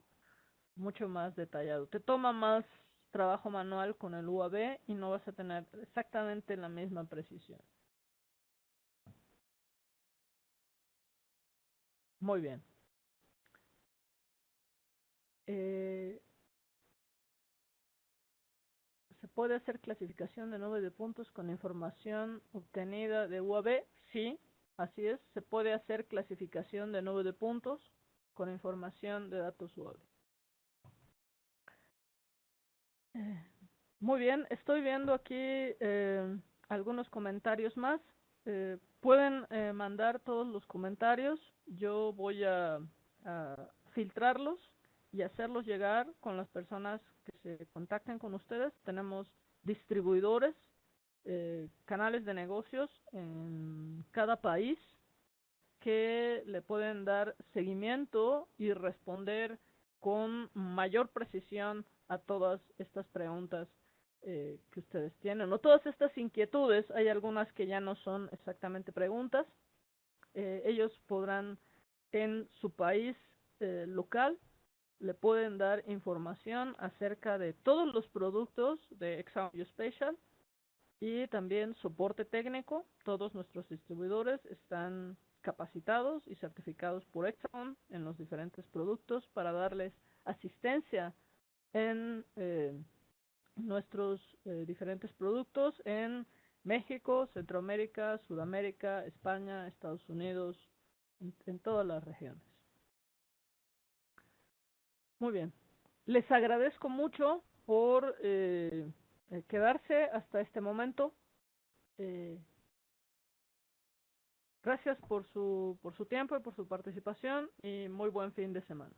mucho más detallado. Te toma más trabajo manual con el UAV y no vas a tener exactamente la misma precisión. Muy bien. ¿Se puede hacer clasificación de nube de puntos con información obtenida de UAV? Sí, así es. Se puede hacer clasificación de nube de puntos con información de datos UAV. Muy bien, estoy viendo aquí algunos comentarios más. Pueden mandar todos los comentarios. Yo voy a filtrarlos y hacerlos llegar con las personas que se contacten con ustedes. Tenemos distribuidores, canales de negocios en cada país que le pueden dar seguimiento y responder con mayor precisión a todas estas preguntas que ustedes tienen, o todas estas inquietudes. Hay algunas que ya no son exactamente preguntas. Ellos podrán en su país local, le pueden dar información acerca de todos los productos de Exxon Geospatial y también soporte técnico. Todos nuestros distribuidores están capacitados y certificados por Exxon en los diferentes productos para darles asistencia en nuestros diferentes productos en México, Centroamérica, Sudamérica, España, Estados Unidos, en todas las regiones. Muy bien. Les agradezco mucho por quedarse hasta este momento. Gracias por su tiempo y por su participación, y muy buen fin de semana.